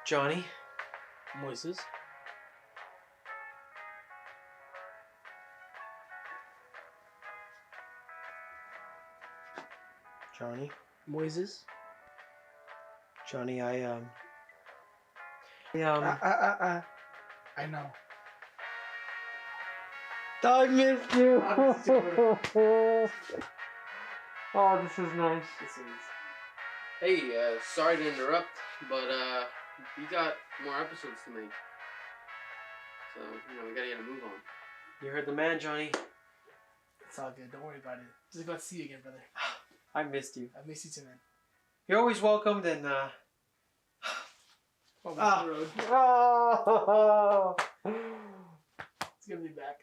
Johnny. Moises. Johnny. Moises. Johnny, I know. I missed you. Oh, this is nice. Hey, sorry to interrupt, but we got more episodes to make. So, we gotta get a move on. You heard the man, Johnny. It's all good. Don't worry about it. Just glad to see you again, brother. I missed you. I miss you too, man. You're always welcomed, and The road. Oh. It's gonna be back.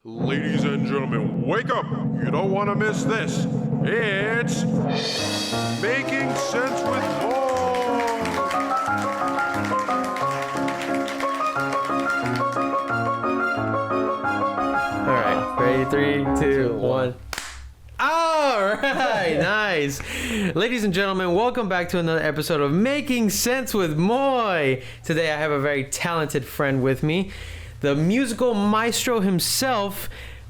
Ladies and gentlemen, wake up! You don't want to miss this. It's Making Sense with Moy. All right, ready? 3, 2, 1. All right, nice. Ladies and gentlemen, welcome back to another episode of Making Sense with Moy. Today I have a very talented friend with me, the musical maestro himself.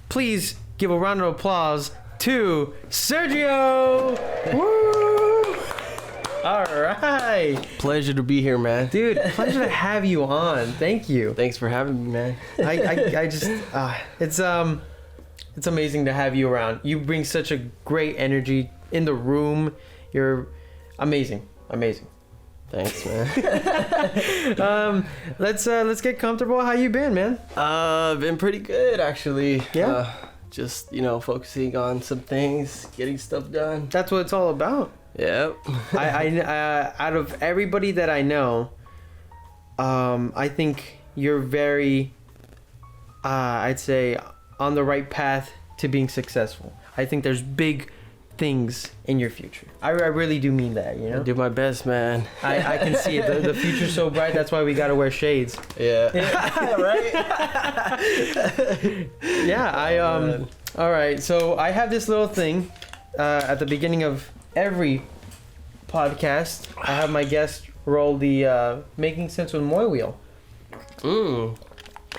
Please give a round of applause to Sergio. Woo! All right. Pleasure to be here, man. Dude, pleasure to have you on. Thank you. Thanks for having me, man. I just it's amazing to have you around. You bring such a great energy in the room. You're amazing. Thanks, man. Let's get comfortable. How you been, man? Been pretty good, actually. Yeah. Just, focusing on some things, getting stuff done. That's what it's all about. Yep. I out of everybody that I know, I think you're very, I'd say, on the right path to being successful. I think there's big things in your future. I really do mean that, I do my best, man. I can see it. The future's so bright. That's why we gotta wear shades. Yeah. Right? Yeah, all right, so I have this little thing at the beginning of every podcast. I have my guest roll the Making Sense with Moy wheel.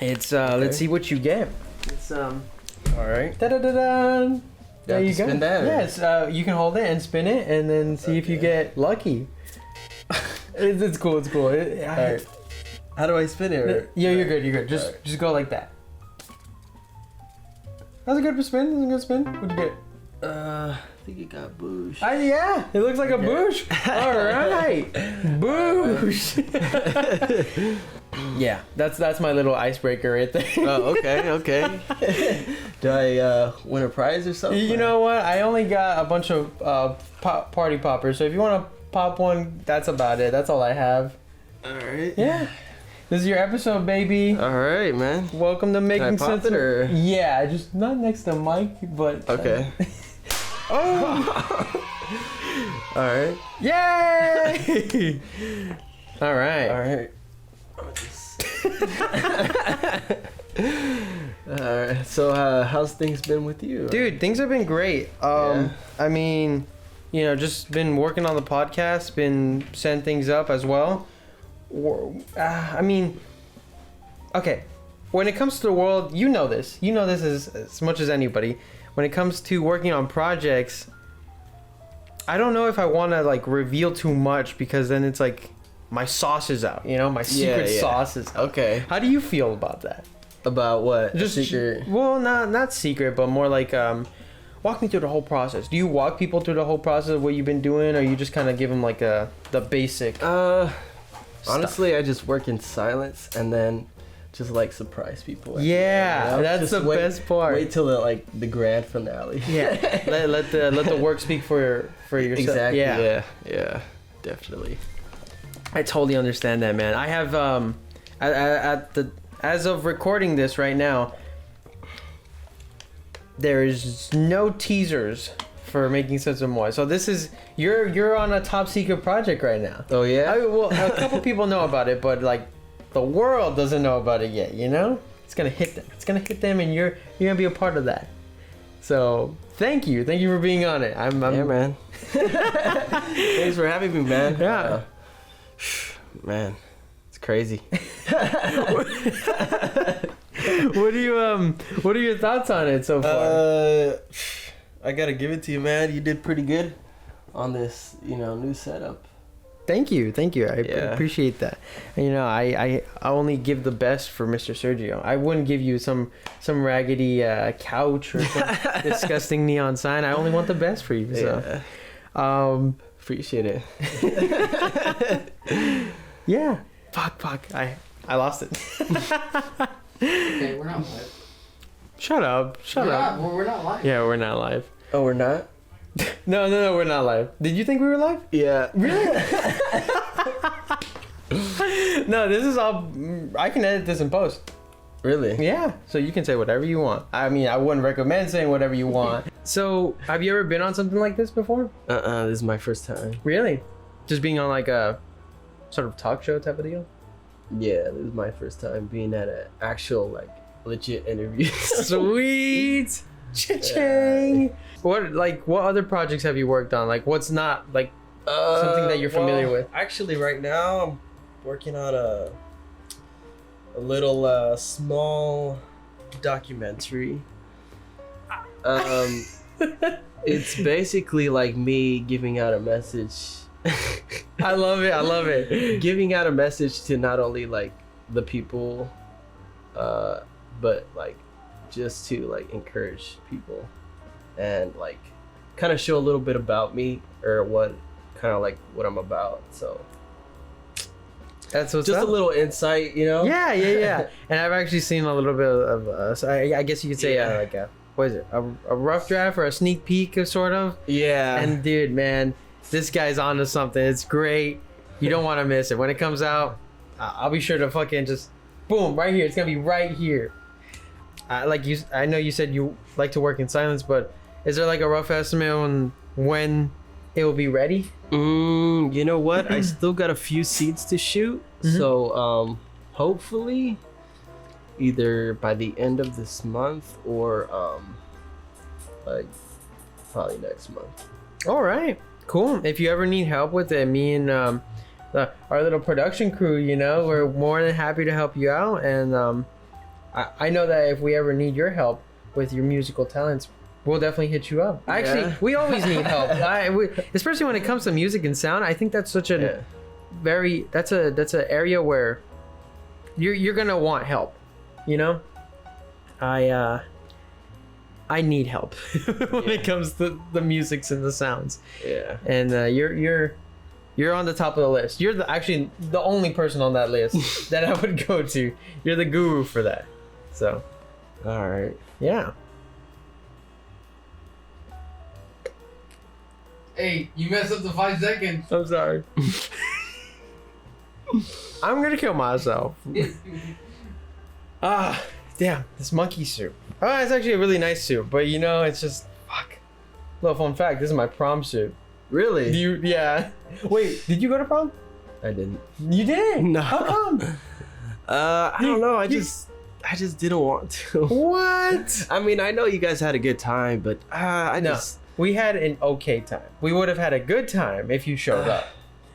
It's Okay. Let's see what you get. It's All right. da-da-da-da. There you go. Spin that, or? Yes, you can hold it and spin it, and then see if you get lucky. It's cool. All right. How do I spin it? Or? Yeah, you're good. Just go like that. That's a good spin. What'd you get? I think it got boosh. Yeah, it looks like a bush. All right, bush. Yeah, that's my little icebreaker right there. Oh, okay. Do I win a prize or something? You know what? I only got a bunch of party poppers, so if you want to pop one, that's about it. That's all I have. All right. Yeah. This is your episode, baby. All right, man. Welcome to Making Can I pop Sense. it, or? Yeah, just not next to Mike, but Okay. Oh! All right. Yay! All right. All right. Alright, so how's things been with you? Dude, things have been great. Yeah. I mean, just been working on the podcast, been setting things up as well. I mean, okay, when it comes to the world, you know this as much as anybody. When it comes to working on projects, I don't know if I want to reveal too much, because then it's my sauce is out, my secret sauce is out. Okay. How do you feel about that? About what? Just secret? Well, not secret, but more walk me through the whole process. Do you walk people through the whole process of what you've been doing, or you just kind of give them the basic? Honestly, I just work in silence and then just surprise people. Yeah, that's just the best part. Wait till the grand finale. Yeah, let the work speak for yourself. Exactly. Yeah, definitely. I totally understand that, man. I have as of recording this right now, there is no teasers for Making Sense of Moy. So this is you're on a top secret project right now. Oh yeah. A couple people know about it, but the world doesn't know about it yet. It's gonna hit them. It's gonna hit them, and you're gonna be a part of that. So thank you for being on it. I'm yeah, man. Thanks for having me, man. Yeah. Man, it's crazy. What are your thoughts on it so far? I gotta give it to you, man. You did pretty good on this, new setup. Thank you. I Yeah. appreciate that. And, I only give the best for Mr. Sergio. I wouldn't give you some raggedy couch or some disgusting neon sign. I only want the best for you. So, Appreciate it. yeah. Fuck. I lost it. Okay, we're not live. Shut up. We're not live. Yeah, we're not live. Oh, we're not? No, we're not live. Did you think we were live? Yeah. Really? No, this is all. I can edit this in post. Really? Yeah, so you can say whatever you want. I mean, I wouldn't recommend saying whatever you want. So, have you ever been on something like this before? This is my first time. Really? Just being on like a sort of talk show type of deal? Yeah, this is my first time being at an actual, like, legit interview. Sweet! Cha-ching! What other projects have you worked on? Like, what's not, like, something that you're familiar with? Actually, right now, I'm working on a little small documentary. It's basically like me giving out a message. I love it. Giving out a message to not only, like, the people, but, like, just to, like, encourage people and, like, kind of show a little bit about me or what I'm about. So That's what's just up. a little insight, Yeah. And I've actually seen a little bit of so I guess you could say Yeah. like what is it? A rough draft or a sneak peek of sort of. Yeah. And dude, man, this guy's onto something. It's great. You don't want to miss it. When it comes out, I'll be sure to fucking just boom right here. It's gonna be right here. I know you said you like to work in silence, but is there like a rough estimate on when it will be ready? You know what? I still got a few scenes to shoot. So hopefully either by the end of this month or like probably next month. All right, cool. If you ever need help with it, me and our little production crew, we're more than happy to help you out. And I know that if we ever need your help with your musical talents, we'll definitely hit you up. Actually, we always need help. Especially when it comes to music and sound. I think that's such a that's an area where you're gonna want help. I need help when it comes to the musics and the sounds. Yeah. And you're on the top of the list. You're actually the only person on that list that I would go to. You're the guru for that. So, all right. Yeah. Hey, you messed up the 5 seconds. I'm sorry. I'm gonna kill myself. Damn, this monkey suit. Oh, it's actually a really nice suit, but it's just fuck. Little fun fact: this is my prom suit. Really? Yeah. Wait, did you go to prom? I didn't. You didn't? No. How come? I don't know. I just didn't want to. What? I mean, I know you guys had a good time, but we had an okay time. We would have had a good time if you showed up.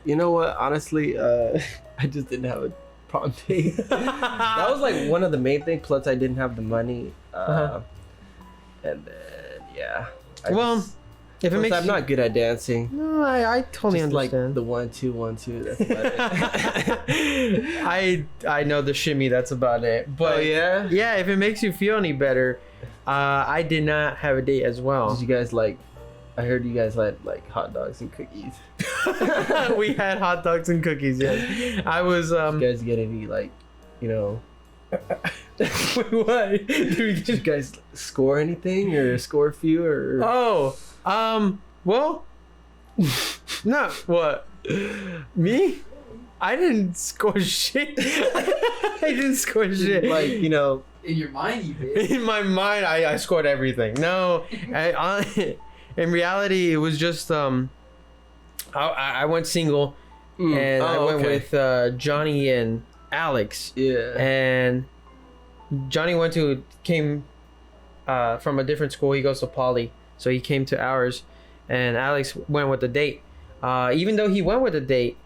You know what? Honestly, I just didn't have a prom date. That was like one of the main things. Plus, I didn't have the money. And then, yeah. If it makes I'm not good at dancing. No, I totally just understand. Like the 1 2 1 2. That's about it. I know the shimmy. That's about it. But yeah, if it makes you feel any better, I did not have a date as well. Did you guys like? I heard you guys had like hot dogs and cookies. We had hot dogs and cookies. Yes, I was. Did you guys get any like, What? Did you guys score anything or score a few or? Well, no. What? Me? I didn't score shit. I didn't score shit. Like, In your mind, you did. In my mind, I scored everything. No, in reality, it was just I went single, and I went with Johnny and Alex. Yeah. And Johnny came from a different school. He goes to Poly, so he came to ours, and Alex went with the date. Even though he went with the date,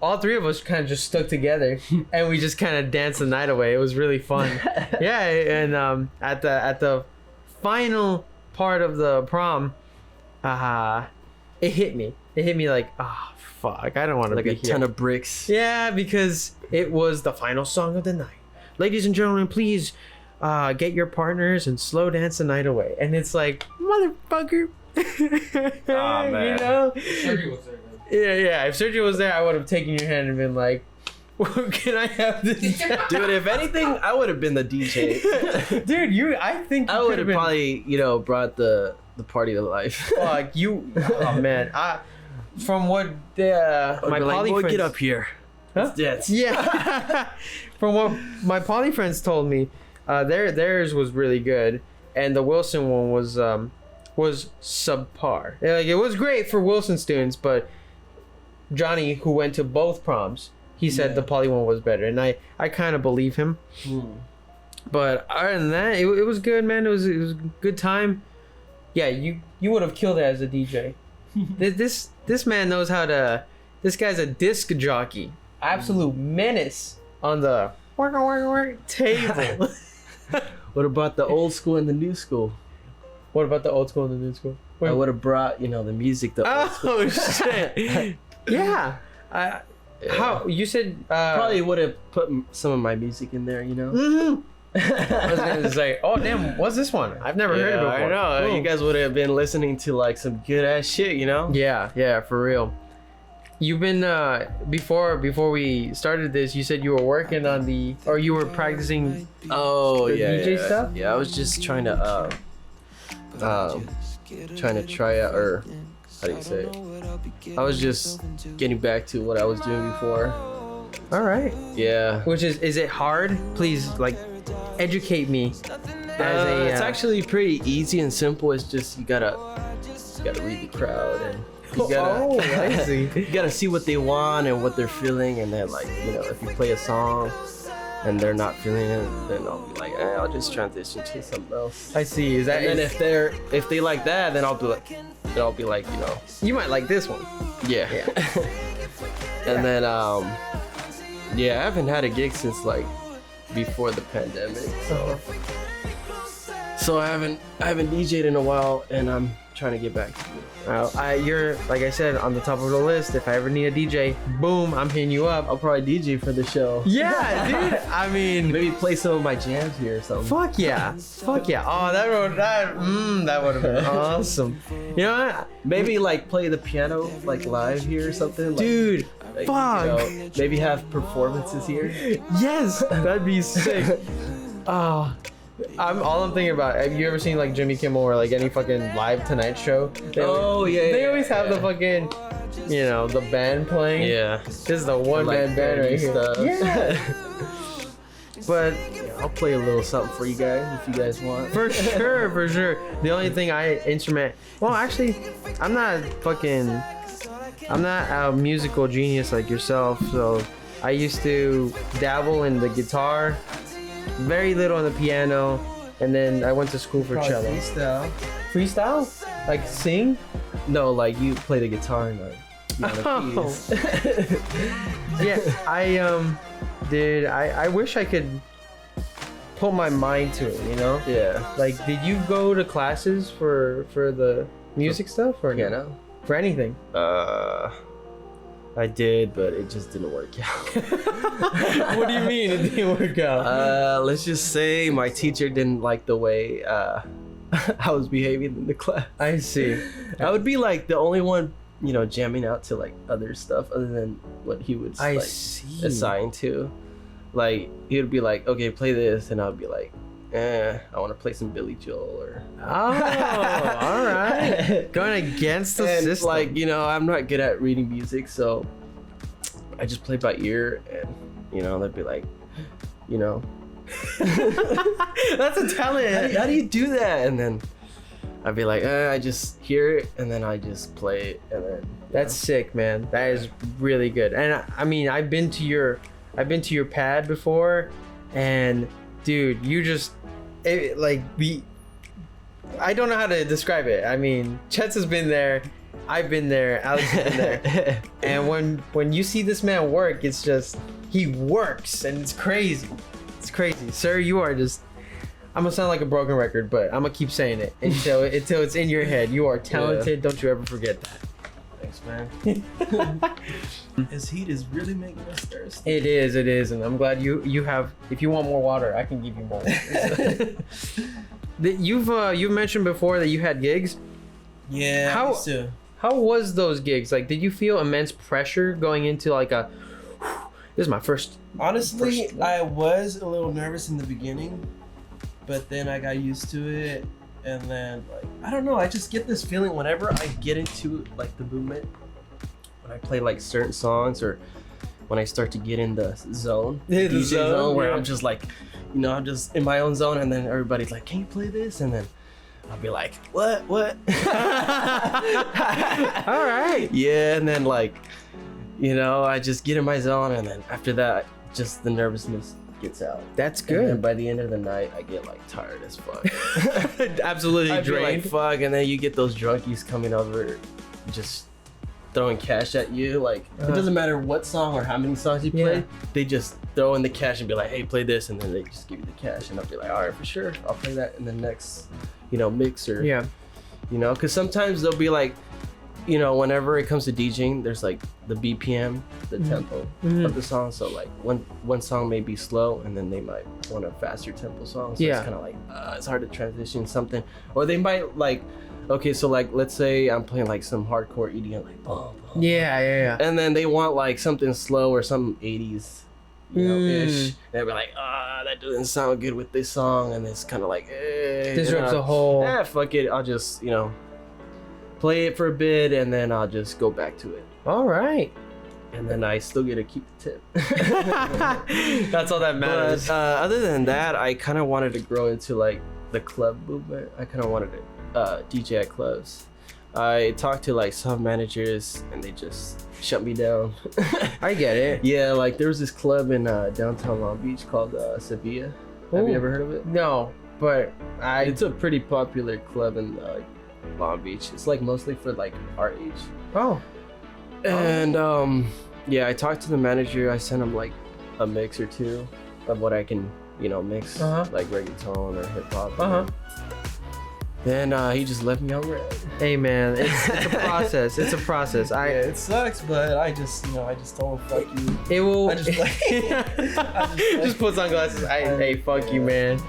all three of us kind of just stuck together and we just kind of danced the night away. It was really fun. Yeah, and at the final part of the prom, it hit me. It hit me like, oh fuck, I don't want to be a here. ton of bricks. Yeah, because it was the final song of the night. Ladies and gentlemen, please get your partners and slow dance the night away. And it's like, motherfucker. Oh, man. You know? Sergio was there, man. Yeah. If Sergio was there, I would have taken your hand and been like, well, can I have this? Dude, if anything, I would have been the DJ. Dude, I think I would have probably, brought the party to life. Fuck you. Oh man. From what my poly boy, friends, get up here. Huh? Let's dance. Yeah. From what my poly friends told me, theirs was really good, and the Wilson one was subpar. Yeah, like, it was great for Wilson students, but Johnny, who went to both proms, he said the poly one was better, and I kind of believe him. But other than that, it was good, man. It was a good time. Yeah, you would have killed it as a DJ. This man knows how to. This guy's a disc jockey, absolute menace on the table. What about the old school and the new school? What about the old school and the new school? I would have brought, the music. The old school. Oh shit! Yeah. How you said? Probably would have put some of my music in there. Mm-hmm. I was gonna say, oh damn, what's this one? I've never heard it before. I know. You guys would have been listening to like some good ass shit, Yeah, for real. You've been before we started this, you said you were working on you were practicing DJ stuff? Yeah, I was just trying to try out, or how do you say it? I was just getting back to what I was doing before. All right. Yeah. Which is it hard? Please educate me. It's actually pretty easy and simple. It's just you gotta read the crowd, and I see. you gotta see what they want and what they're feeling, and then if you play a song and they're not feeling it, then I'll be like, I'll just transition to something else. I see. Is that? And then if they like that, then I'll be like, you might like this one. Yeah. And then I haven't had a gig since before the pandemic, so I haven't DJ'd in a while, and I'm trying to get back to it. You're, like I said, on the top of the list. If I ever need a DJ, boom, I'm hitting you up. I'll probably DJ for the show. Yeah, dude. I mean, maybe play some of my jams here or something. Fuck yeah. Oh, that would have been awesome. You know what? Maybe play the piano live here or something. Dude, fuck. Maybe have performances here. Yes, that'd be sick. I'm thinking about. Have you ever seen Jimmy Kimmel or any fucking live Tonight Show? They always have the fucking, the band playing. Yeah. This is the one man band right here. Stuff. Yeah. But I'll play a little something for you guys if you guys want. For sure. The only thing well, actually, I'm not a musical genius like yourself, so I used to dabble in the guitar, very little on the piano, and then I went to school for cello. Freestyle? Like sing? No, you play the guitar and keys. Yeah, I wish I could put my mind to it, Yeah. Did you go to classes for the music stuff or piano? For anything? I did, but it just didn't work out. What do you mean it didn't work out? Let's just say my teacher didn't like the way I was behaving in the class. I see. I would be the only one, jamming out to other stuff other than what he would assign to. He would be like, okay, play this, and I would be like, I want to play some Billy Joel or. Oh, all right. Going against the system. I'm not good at reading music, so I just play by ear, and they'd be like, That's a talent. How do you do that? And then I'd be like, I just hear it, and then I just play it, and then. That's sick, man. That is really good. And I mean, I've been to your pad before, and dude, you just I don't know how to describe it. I mean, Chet's has been there, I've been there. Alex has been there. And when you see this man work, it's just he works, and it's crazy. It's crazy, sir. You are just. I'm gonna sound like a broken record, but I'm gonna keep saying it until it's in your head. You are talented. Don't you ever forget that. Thanks, man. This heat is really making us thirsty. It is, and I'm glad you have. If you want more water, I can give you more water. You've mentioned before that you had gigs. Yeah. How- I used to. How was those gigs? Like, did you feel immense pressure going into like a? This is my first. Honestly, I was a little nervous in the beginning, but then I got used to it, and then like I don't know, I just get this feeling whenever I get into like the movement, when I play like certain songs or when I start to get in the zone, Yeah, the DJ zone, where yeah. I'm just like, you know, I'm just in my own zone, and then everybody's like, "Can you play this?" And then I'll be like, "What? What?" All right. Yeah, and then like, you know, I just get in my zone, and then after that, just the nervousness gets out. That's And then good. by the end of the night, I get like tired as fuck. Absolutely I feel drained. like fuck, and then you get those drunkies coming over, just throwing cash at you. Like it doesn't matter what song or how many songs you play, Yeah. they just throw in the cash and be like, "Hey, play this," and then they just give you the cash, and I'll be like, "All right, for sure, I'll play that in the next, you know, mix or Yeah. you know," because sometimes they'll be like, you know, whenever it comes to DJing, there's like the BPM, the tempo of the song. So like one song may be slow, and then they might want a faster tempo song. So Yeah. it's kind of like it's hard to transition something, or they might like, okay, so like let's say I'm playing like some hardcore EDM, like boom, boom, Yeah. and then they want like something slow or some 80s, you know, ish. They'll be like, that doesn't sound good with this song, and it's kind of like, Disrupts the whole. yeah, fuck it, I'll just, you know, play it for a bit, and then I'll just go back to it, All right. and then I still get to keep the tip. That's all that matters. But other than that, I kind of wanted to grow into like the club movement. I kind of wanted to DJ at clubs. I talked to like some managers, and they just shut me down. I get it. Yeah, like there was this club in downtown Long Beach called Sevilla. Have Ooh. you ever heard of it? No, but It's a pretty popular club in Long Beach. It's like mostly for like our age. Oh. And yeah, I talked to the manager. I sent him like a mix or two of what I can, you know, mix, like reggaeton or hip hop. Then he just left me on red. Hey man, it's a process. It's a process. Yeah, it sucks, but I just, you know, I just told him, fuck you. It will. I just just put sunglasses. Hey, fuck you, man.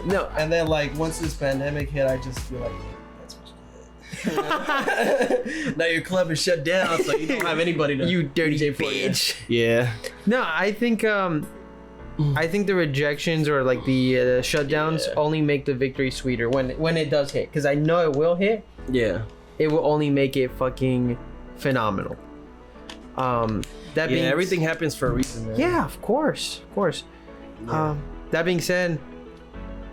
No. And then like once this pandemic hit, I just feel like, that's what you get. Now your club is shut down, so you don't have anybody to You dirty DJ for you. bitch. Yeah. No, I think the rejections or like the shutdowns only make the victory sweeter when it does hit, because I know it will hit. Yeah. It will only make it fucking phenomenal. That being everything happens for a reason, man. Yeah, of course. That being said,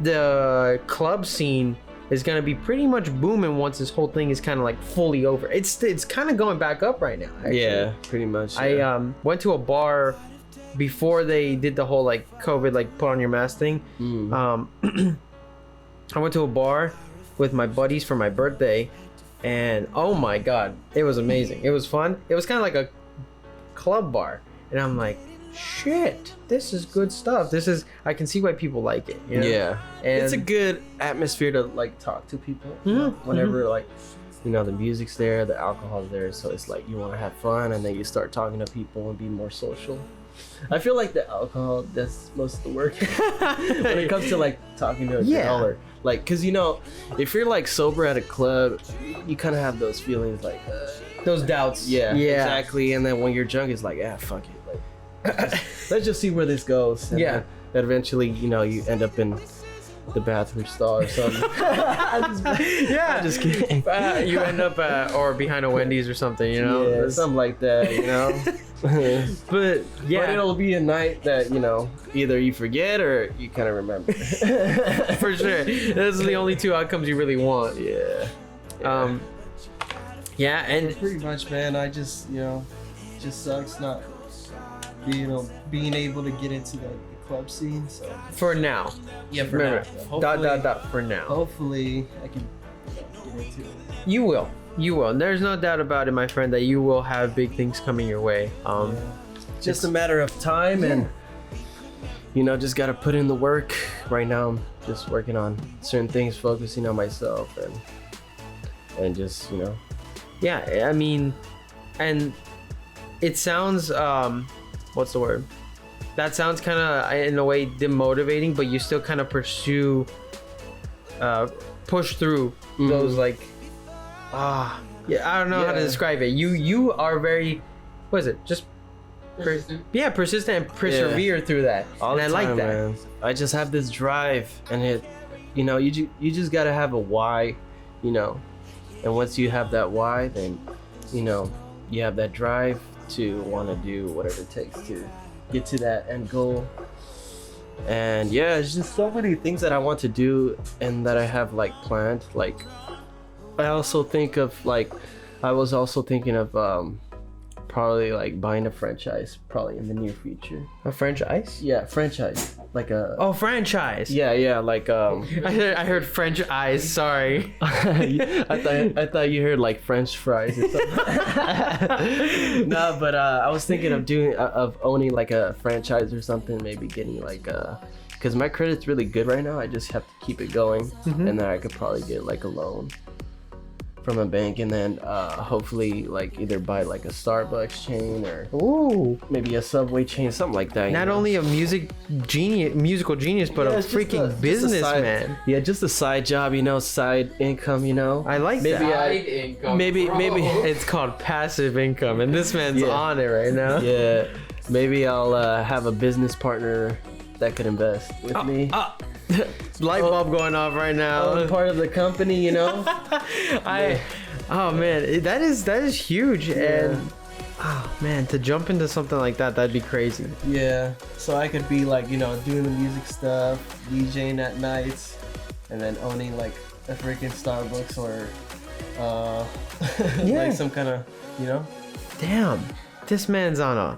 the club scene is gonna be pretty much booming once this whole thing is kind of like fully over. It's kind of going back up right now. Actually. Yeah, pretty much. I Yeah. went to a bar before they did the whole like COVID like put on your mask thing. I went to a bar with my buddies for my birthday, and oh my god, it was amazing. It was fun. It was kind of like a club bar, and I'm like, shit, this is good stuff. I can see why people like it. You know? Yeah. And It's a good atmosphere to like talk to people. You know, whenever like, you know, the music's there, the alcohol's there, so it's like you want to have fun, and then you start talking to people and be more social. I feel like the alcohol does most of the work when it comes to like talking to a girl, or like, cause you know, if you're like sober at a club, you kind of have those feelings like those doubts. yeah, exactly. And then when you're drunk, it's like, fuck it, like let's just see where this goes. And then eventually, you know, you end up in the bathroom stall or something. I'm just kidding. You end up or behind a Wendy's or something, you know. Yeah, something like that, you know. But yeah, but it'll be a night that, you know, either you forget or you kind of remember. for sure. Those are the only two outcomes you really want. Yeah. Yeah, and Pretty much, man. I just, you know, it just sucks not, you know, being able to get into the club scene. So for now. yeah, for Remember, now. dot for now. Hopefully, I can get into it. You will. You will. There's no doubt about it, my friend, that you will have big things coming your way. Just a matter of time, and just gotta put in the work. Right now, I'm just working on certain things, focusing on myself, and just Yeah, I mean, and it sounds what's the word? That sounds kind of in a way demotivating, but you still kind of push through those like I don't know how to describe it. You are very, what is it? Just persistent. Persistent and persevere through that. All the and I time, like that. man. I just have this drive, and it, you just gotta have a why, and once you have that why, then you have that drive to want to do whatever it takes to get to that end goal. And yeah, it's just so many things that I want to do and that I have like planned. Like I also think of I was also thinking of probably like buying a franchise probably in the near future. A franchise? Yeah, franchise. Like a franchise. Yeah, like I heard French eyes. Sorry. I thought you heard like French fries or something. No, but I was thinking of owning like a franchise or something. Maybe getting like because my credit's really good right now. I just have to keep it going, and then I could probably get like a loan from a bank, and then hopefully like either buy like a Starbucks chain or maybe a Subway chain, something like that. Not only a musical genius, but a freaking businessman. Yeah, just a side job, side income, I like maybe that. Maybe It's called passive income, and this man's on it right now. Yeah, maybe I'll have a business partner that could invest with me. Light bulb going off right now. I'm part of the company, Oh man, that is huge, and oh man, to jump into something like that'd be crazy. Yeah, so I could be like doing the music stuff, DJing at nights, and then owning like a freaking Starbucks or like some kind of Damn, this man's on a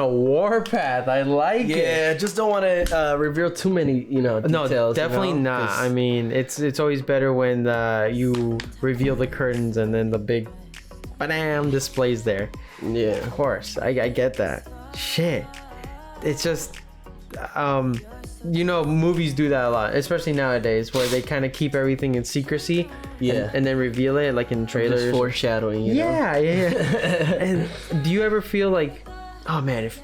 war path. I like it. Yeah, just don't want to reveal too many, details. No, definitely not. I mean, it's always better when you reveal the curtains and then the big bam displays there. Yeah, of course. I get that. Shit. It's just movies do that a lot, especially nowadays, where they kind of keep everything in secrecy. Yeah, and then reveal it like in trailers. Just foreshadowing. Yeah. And do you ever feel like, oh man, if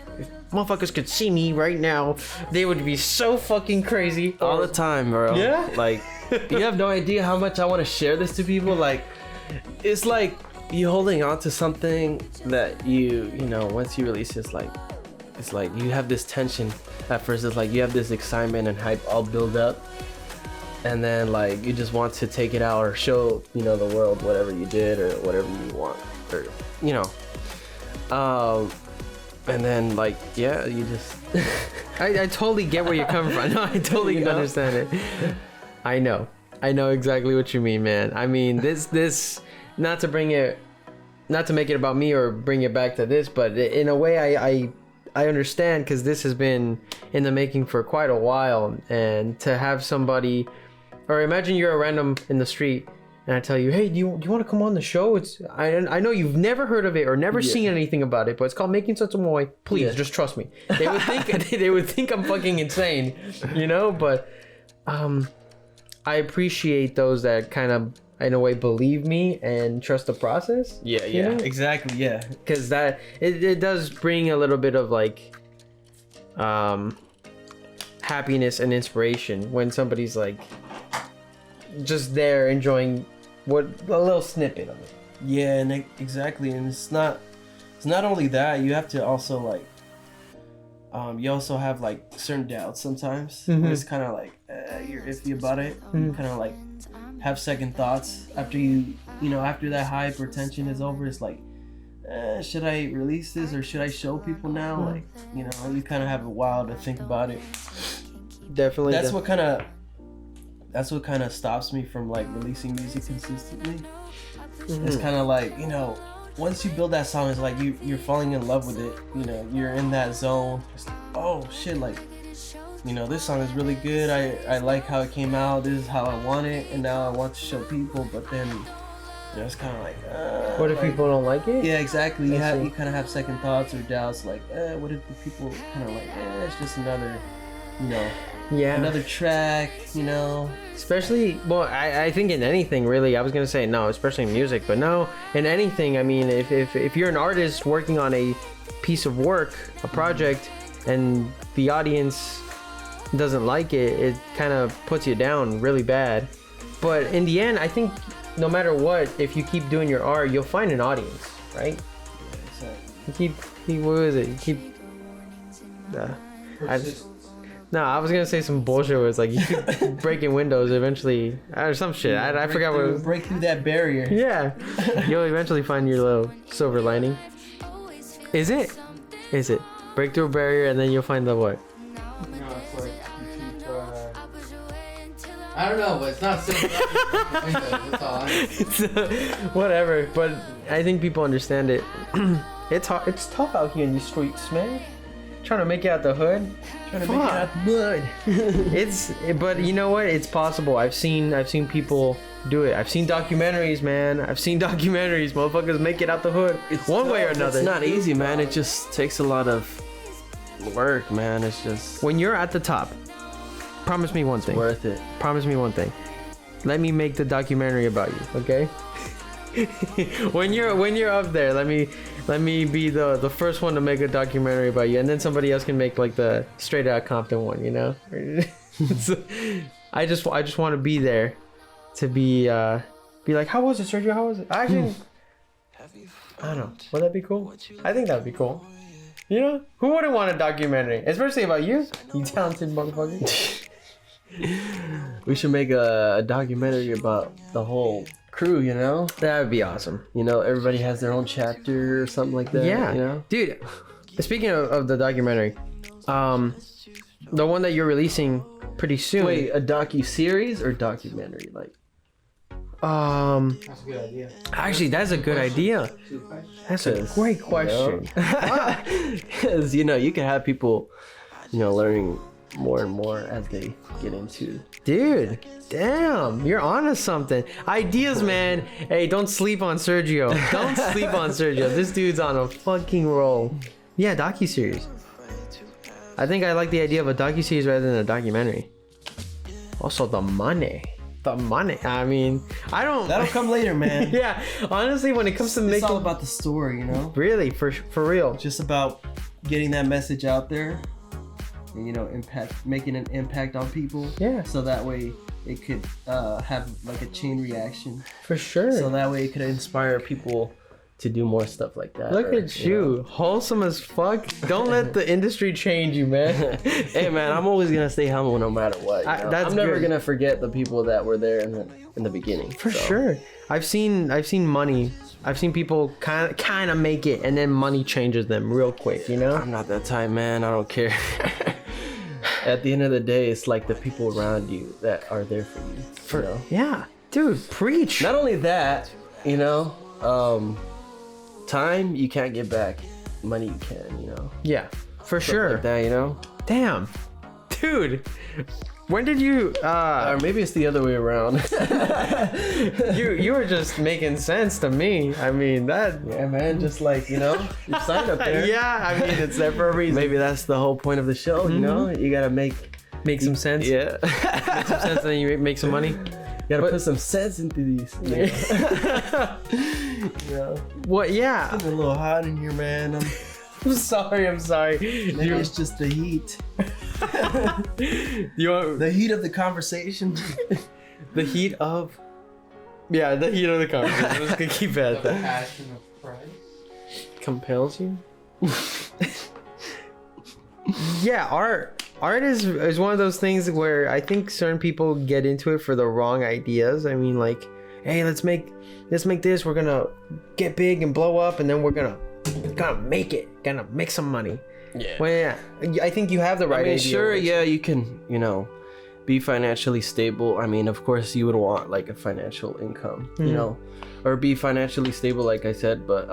motherfuckers could see me right now, they would be so fucking crazy. All the time, bro. Yeah? Like, you have no idea how much I want to share this to people. Like, it's like you holding on to something that once you release it's like you have this tension. At first, it's like you have this excitement and hype all build up. And then, like, you just want to take it out or show, the world whatever you did or whatever you want. Or, and then you just I totally get where you're coming from. No, I totally understand it. I know exactly what you mean, man. I mean, this not to make it about me or bring it back to this, but in a way I understand, because this has been in the making for quite a while. And to have somebody, or imagine you're a random in the street and I tell you, hey, do you want to come on the show? I know you've never heard of it or never seen anything about it, but it's called Making Sense With Moy. Please, just trust me. They would think I'm fucking insane, But I appreciate those that kind of, in a way, believe me and trust the process. Yeah, exactly, yeah. Because that it does bring a little bit of like happiness and inspiration when somebody's like just there enjoying a little snippet of it. Yeah, and exactly, and it's not only that, you have to also like you also have like certain doubts sometimes. It's kind of like you're iffy about it. You kind of like have second thoughts after after that hype or tension is over. It's like, should I release this or should I show people now? Like, you kind of have a while to think about it. Definitely. That's what kind of stops me from like releasing music consistently. It's kind of like, once you build that song, it's like you're falling in love with it. You're in that zone. It's like, oh shit, like, this song is really good. I like how it came out. This is how I want it, and now I want to show people. But then It's kind of like, What if people don't like it? Yeah, exactly. You I see. you kind of have second thoughts or doubts, like, what if the people kind of like, it's just another, Yeah. another track, Especially, well, I think in anything really. I was gonna say no, especially in music, but no, in anything. I mean, if you're an artist working on a piece of work, a project, and the audience doesn't like it, it kind of puts you down really bad. But in the end, I think no matter what, if you keep doing your art, you'll find an audience, right? You keep what was it? You keep. No, I was gonna say some bullshit where it's like you keep breaking windows eventually, or some shit. I forgot what it was. Break through that barrier. Yeah, you'll eventually find your little silver lining. Is it? Is it? Break through a barrier and then you'll find the what? No, it's like you keep. I don't know, but it's not so. That's all I know. Whatever, but I think people understand it. It's hard. It's tough out here in these streets, man. Trying to make it out the hood. Trying to make it out the mud. But you know what? It's possible. I've seen people do it. I've seen documentaries, man. I've seen documentaries. Motherfuckers make it out the hood one way or another. It's not easy, man. It just takes a lot of work, man. It's just When you're at the top, promise me one thing. worth it. Promise me one thing. Let me make the documentary about you, okay? when you're up there, let me be the first one to make a documentary about you, and then somebody else can make like the Straight Outta Compton one, you know? So, I just want to be there to be like, how was it, Sergio? How was it? Actually, I don't know. Would that be cool? I think that'd be cool. You know, who wouldn't want a documentary, especially about you talented motherfucker? We should make a documentary about the whole crew, That would be awesome. Everybody has their own chapter or something like that. Yeah, dude. Speaking of the documentary, the one that you're releasing pretty soon. Wait, a docu-series or documentary? Like, That's a good idea. actually, that's a good idea. That's a great question. because you can have people, learning more and more as they get into. Dude, damn, you're onto something. Ideas, man. Hey, don't sleep on Sergio. Don't sleep on Sergio. This dude's on a fucking roll. Yeah, docuseries. I think I like the idea of a docuseries rather than a documentary. Also, the money. The money. I mean, I don't. That'll come later, man. Yeah, honestly, when it comes to It's making, all about the story, really, for real. Just about getting that message out there, and making an impact on people. Yeah. So that way it could have like a chain reaction. For sure. So that way it could inspire people to do more stuff like that. Look at you, wholesome as fuck. Don't let the industry change you, man. Hey, man, I'm always gonna stay humble no matter what. That's I'm never good. gonna forget the people that were there in the beginning. For sure. I've seen money. I've seen people kind of make it, and then money changes them real quick. I'm not that type, man. I don't care. At the end of the day, it's like the people around you that are there for you. Yeah, dude, preach. Not only that, time you can't get back, money you can. Yeah, for Stuff sure. like that, Damn, dude. When did you? Or maybe it's the other way around. You were just making sense to me. I mean that. Yeah, man. Just like your sign up there. Yeah, I mean it's there for a reason. Maybe that's the whole point of the show. You gotta make some sense. Yeah. Make some sense, and then you make some money. You gotta put some sense into these. What? Yeah. It's a little hot in here, man. I'm sorry. Maybe it's just the heat. You want The heat of the conversation. the heat of? Yeah, the heat of the conversation. I'm just gonna keep it at The that. passion of Christ. Compels you? Yeah, art is one of those things where I think certain people get into it for the wrong ideas. I mean, like, hey, let's make this. We're gonna get big and blow up, and then we're gonna make it. Gonna make some money. Yeah. Well, yeah, I think you have the right idea. Sure, yeah, you can, be financially stable. I mean, of course, you would want like a financial income, or be financially stable, like I said. But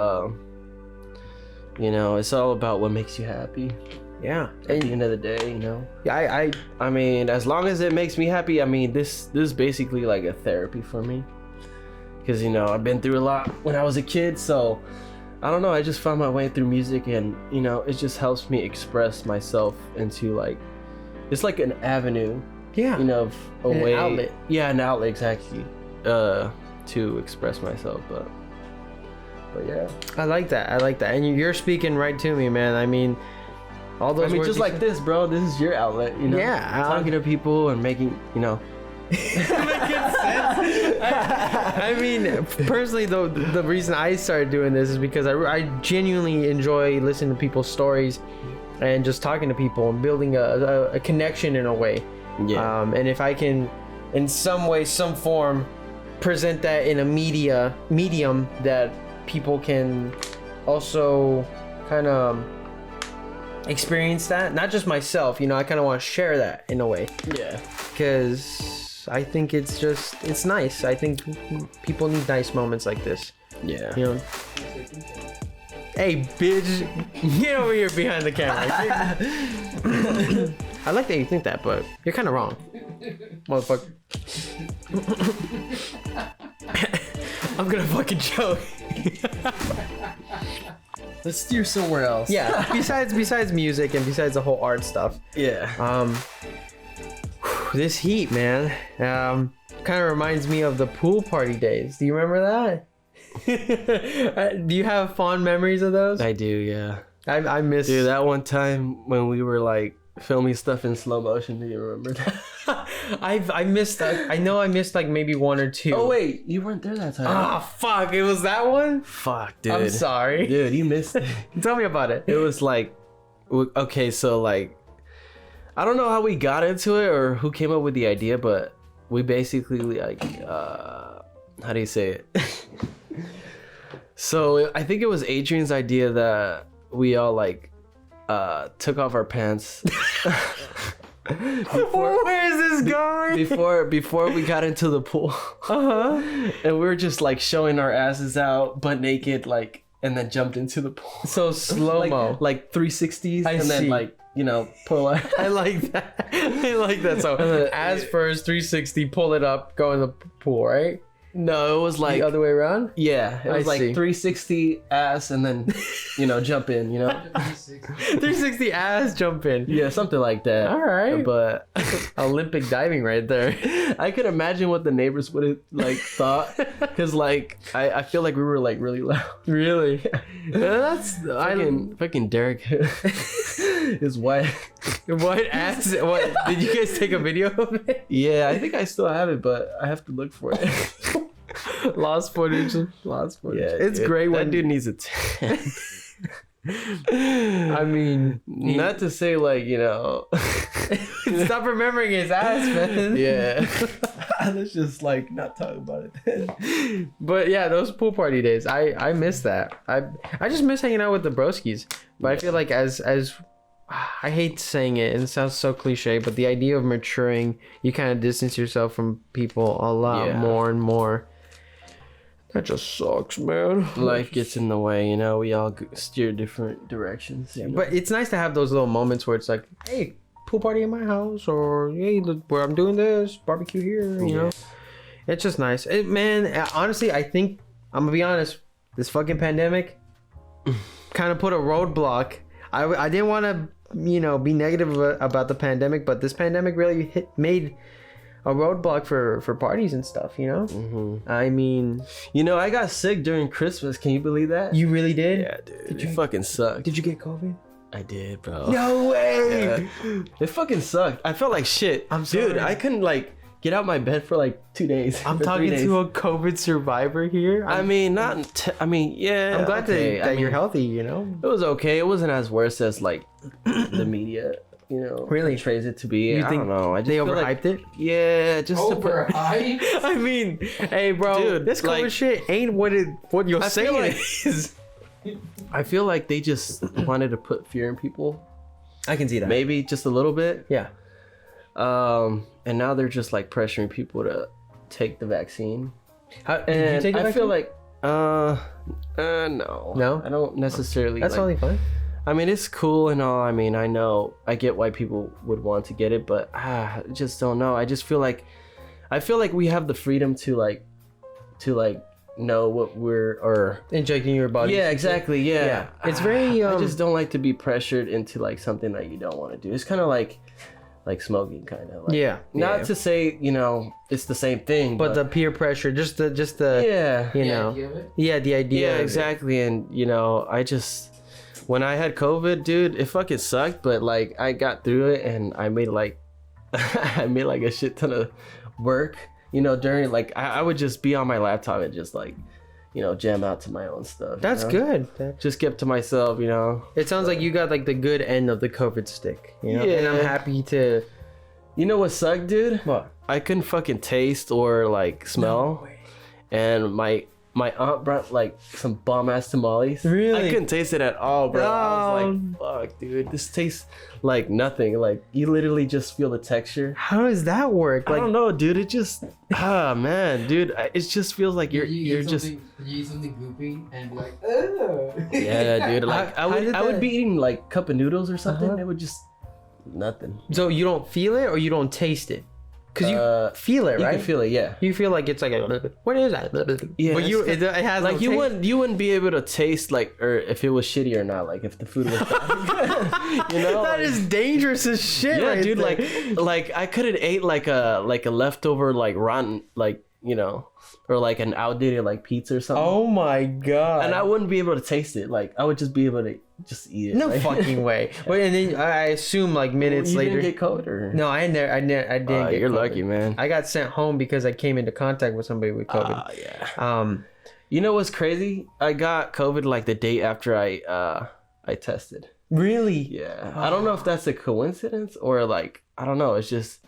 it's all about what makes you happy. Yeah. At the end of the day, Yeah, I mean, as long as it makes me happy, I mean, this is basically like a therapy for me. because you know I've been through a lot when I was a kid, so I don't know, I just found my way through music, and you know it just helps me express myself into like, it's like an avenue, Yeah. you know, a An way, outlet. yeah, an outlet, exactly, to express myself. But yeah, I like that. And you're speaking right to me, man. I mean, all those I mean, words just you like said- this, bro, this is your outlet, you know, Yeah, talking to people and making, you know. Making sense. I mean, personally, though, the reason I started doing this is because I genuinely enjoy listening to people's stories and just talking to people and building a connection in a way. Yeah. And if I can, in some way, some form, present that in a medium that people can also kind of experience that, not just myself, you know, I kind of want to share that in a way. Yeah. Because I think it's nice. I think people need nice moments like this. Yeah. You know. Hey, bitch, get over here behind the camera. I like that you think that, but you're kind of wrong, motherfucker. I'm gonna fucking choke. Let's steer somewhere else. Yeah. Besides music and besides the whole art stuff. Yeah. This heat, man, kind of reminds me of the pool party days. Do you remember that? Do you have fond memories of those? I do, yeah. I miss. Dude, that one time when we were like filming stuff in slow motion, do you remember that? I missed. I know I missed like maybe one or two. Oh wait, you weren't there that time. Ah, fuck! It was that one. Fuck, dude. I'm sorry. Dude, you missed it. Tell me about it. It was like, okay, so like, I don't know how we got into it or who came up with the idea, but we basically like, how do you say it? So I think it was Adrian's idea that we all like took off our pants Where is this going? before we got into the pool. Uh-huh. And we were just like showing our asses out, butt naked, like, and then jumped into the pool. So slow mo. like 360s, I and see. then like, you know, pull out. I like that. I like that. So as first 360, pull it up, go in the pool, right? No, it was like The other way around. yeah, it I was like see. 360 ass, and then you know, jump in, you know. 360 ass jump in. Yeah, something like that. All right. But Olympic diving right there. I could imagine what the neighbors would have like thought, because like I feel like we were like really loud. Really? That's Fucking Derek, his wife. what ass? What did you guys take a video of it? Yeah, I think I still have it, but I have to look for it. Lost footage. Lost footage. Yeah, It's dude, great that when dude needs a 10. I mean, Not to say like, you know. stop remembering his ass, man. Yeah. Let's just like not talk about it. But yeah, those pool party days, I miss that. I just miss hanging out with the broskies. But I feel like as I hate saying it, and it sounds so cliche, but the idea of maturing, you kind of distance yourself from people a lot Yeah. more and more. That just sucks, man. Life gets in the way, you know. We all steer different directions. You know? But it's nice to have those little moments where it's like, hey, pool party in my house, or hey, look where I'm doing this, barbecue here, you know. It's just nice. Man, honestly, I think I'm gonna be honest. This fucking pandemic kind of put a roadblock. I didn't want to, you know, be negative about the pandemic, but this pandemic really made a roadblock for parties and stuff, you know. Mm-hmm. I mean, you know, I got sick during Christmas. Can you believe that? you really did? Yeah, dude. It fucking sucked. Did you get COVID? I did, bro. No way. Yeah. It fucking sucked. I felt like shit. I'm sorry. Dude, I couldn't like get out my bed for like 2 days. I'm for 3 talking days. to a COVID survivor here. I mean, yeah. I'm glad okay. that I mean, you're healthy, you know? It was okay. It wasn't as worse as like the media, you know, Really? portrays it to be. You I think don't know. I just They feel overhyped like, it? yeah, just to put. Overhyped? I mean, hey, bro, Dude, this COVID like- shit ain't what you're I feel saying like- it is. I feel like they just wanted to put fear in people, I can see that. maybe just a little bit. Yeah. And now they're just like pressuring people to take the vaccine. Did And you take the I feel vaccine? like, no. No? I don't necessarily. That's like, totally fine. I mean, it's cool and all. I mean, I know, I get why people would want to get it, but I just don't know. I just feel like, we have the freedom to know what or Injecting your body. yeah, exactly, yeah. It's very I just don't like to be pressured into like something that you don't want to do. It's kind of like smoking, kind of. Like, Not to say it's the same thing, but the peer pressure, just the the idea. Yeah, exactly. And I just when I had COVID, dude, it fucking sucked, but like I got through it and I made like a shit ton of work. During like I would just be on my laptop and just like jam out to my own stuff. That's good. Just kept to myself. It sounds like you got like the good end of the COVID stick. Yeah. And I'm happy to. You know what sucked, dude? What? I couldn't fucking taste or like smell. No way. And my aunt brought like some bomb ass tamales. Really? I couldn't taste it at all, bro. I was like, fuck, dude, this tastes like nothing. Like you literally just feel the texture. How does that work? Like, I don't know, dude. It just man, dude. It just feels like you're just. You eat something goopy and be like, oh. Yeah, dude. Like I would be eating like cup of noodles or something. It would just nothing. So you don't feel it or you don't taste it? Because you feel it, right? You can feel it, yeah. You feel like it's like what is that? Yeah, but it has like no you wouldn't be able to taste like or if it was shitty or not, like if the food was bad. That is dangerous as shit. Yeah, right dude. there. Like I could have ate like a leftover like rotten like or like an outdated like pizza or something. Oh my god! And I wouldn't be able to taste it. Like I would just be able to just eat it. No fucking way. Wait, and then I assume like minutes later. You didn't get COVID or? No, I didn't get You're COVID. lucky, man. I got sent home because I came into contact with somebody with COVID. Yeah. You know what's crazy? I got COVID like the day after I tested. Really? Yeah. I don't know if that's a coincidence or like I don't know. It's just.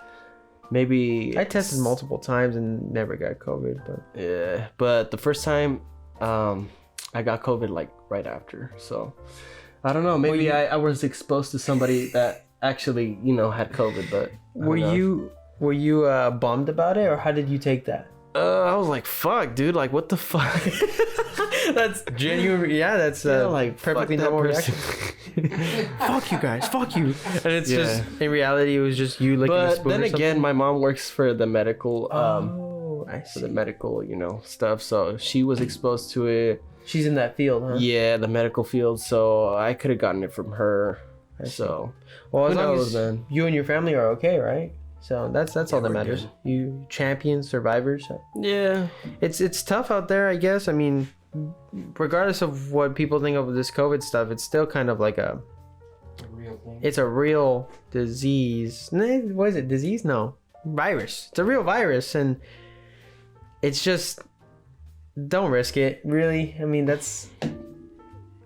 Maybe I tested multiple times and never got COVID, but yeah. But the first time, I got COVID like right after. So I don't know. Maybe I was exposed to somebody that actually had COVID. But were you bummed about it or how did you take that? I was like, fuck, dude. Like, what the fuck? That's genuine. Yeah, that's like perfectly normal reaction. Fuck you guys. Fuck you. And it's just in reality, it was just you licking the spoon. But then again, my mom works for the medical. I see. For the medical, stuff. So she was exposed to it. She's in that field, huh? Yeah, the medical field. So I could have gotten it from her. So well, as long as you and your family are okay, right? So that's all that matters. Good. You champions, survivors. Yeah, it's tough out there, I guess. I mean, regardless of what people think of this COVID stuff, it's still kind of like a real thing. It's a real disease. What is it? Disease? No, virus. It's a real virus, and it's just don't risk it. Really, I mean, that's.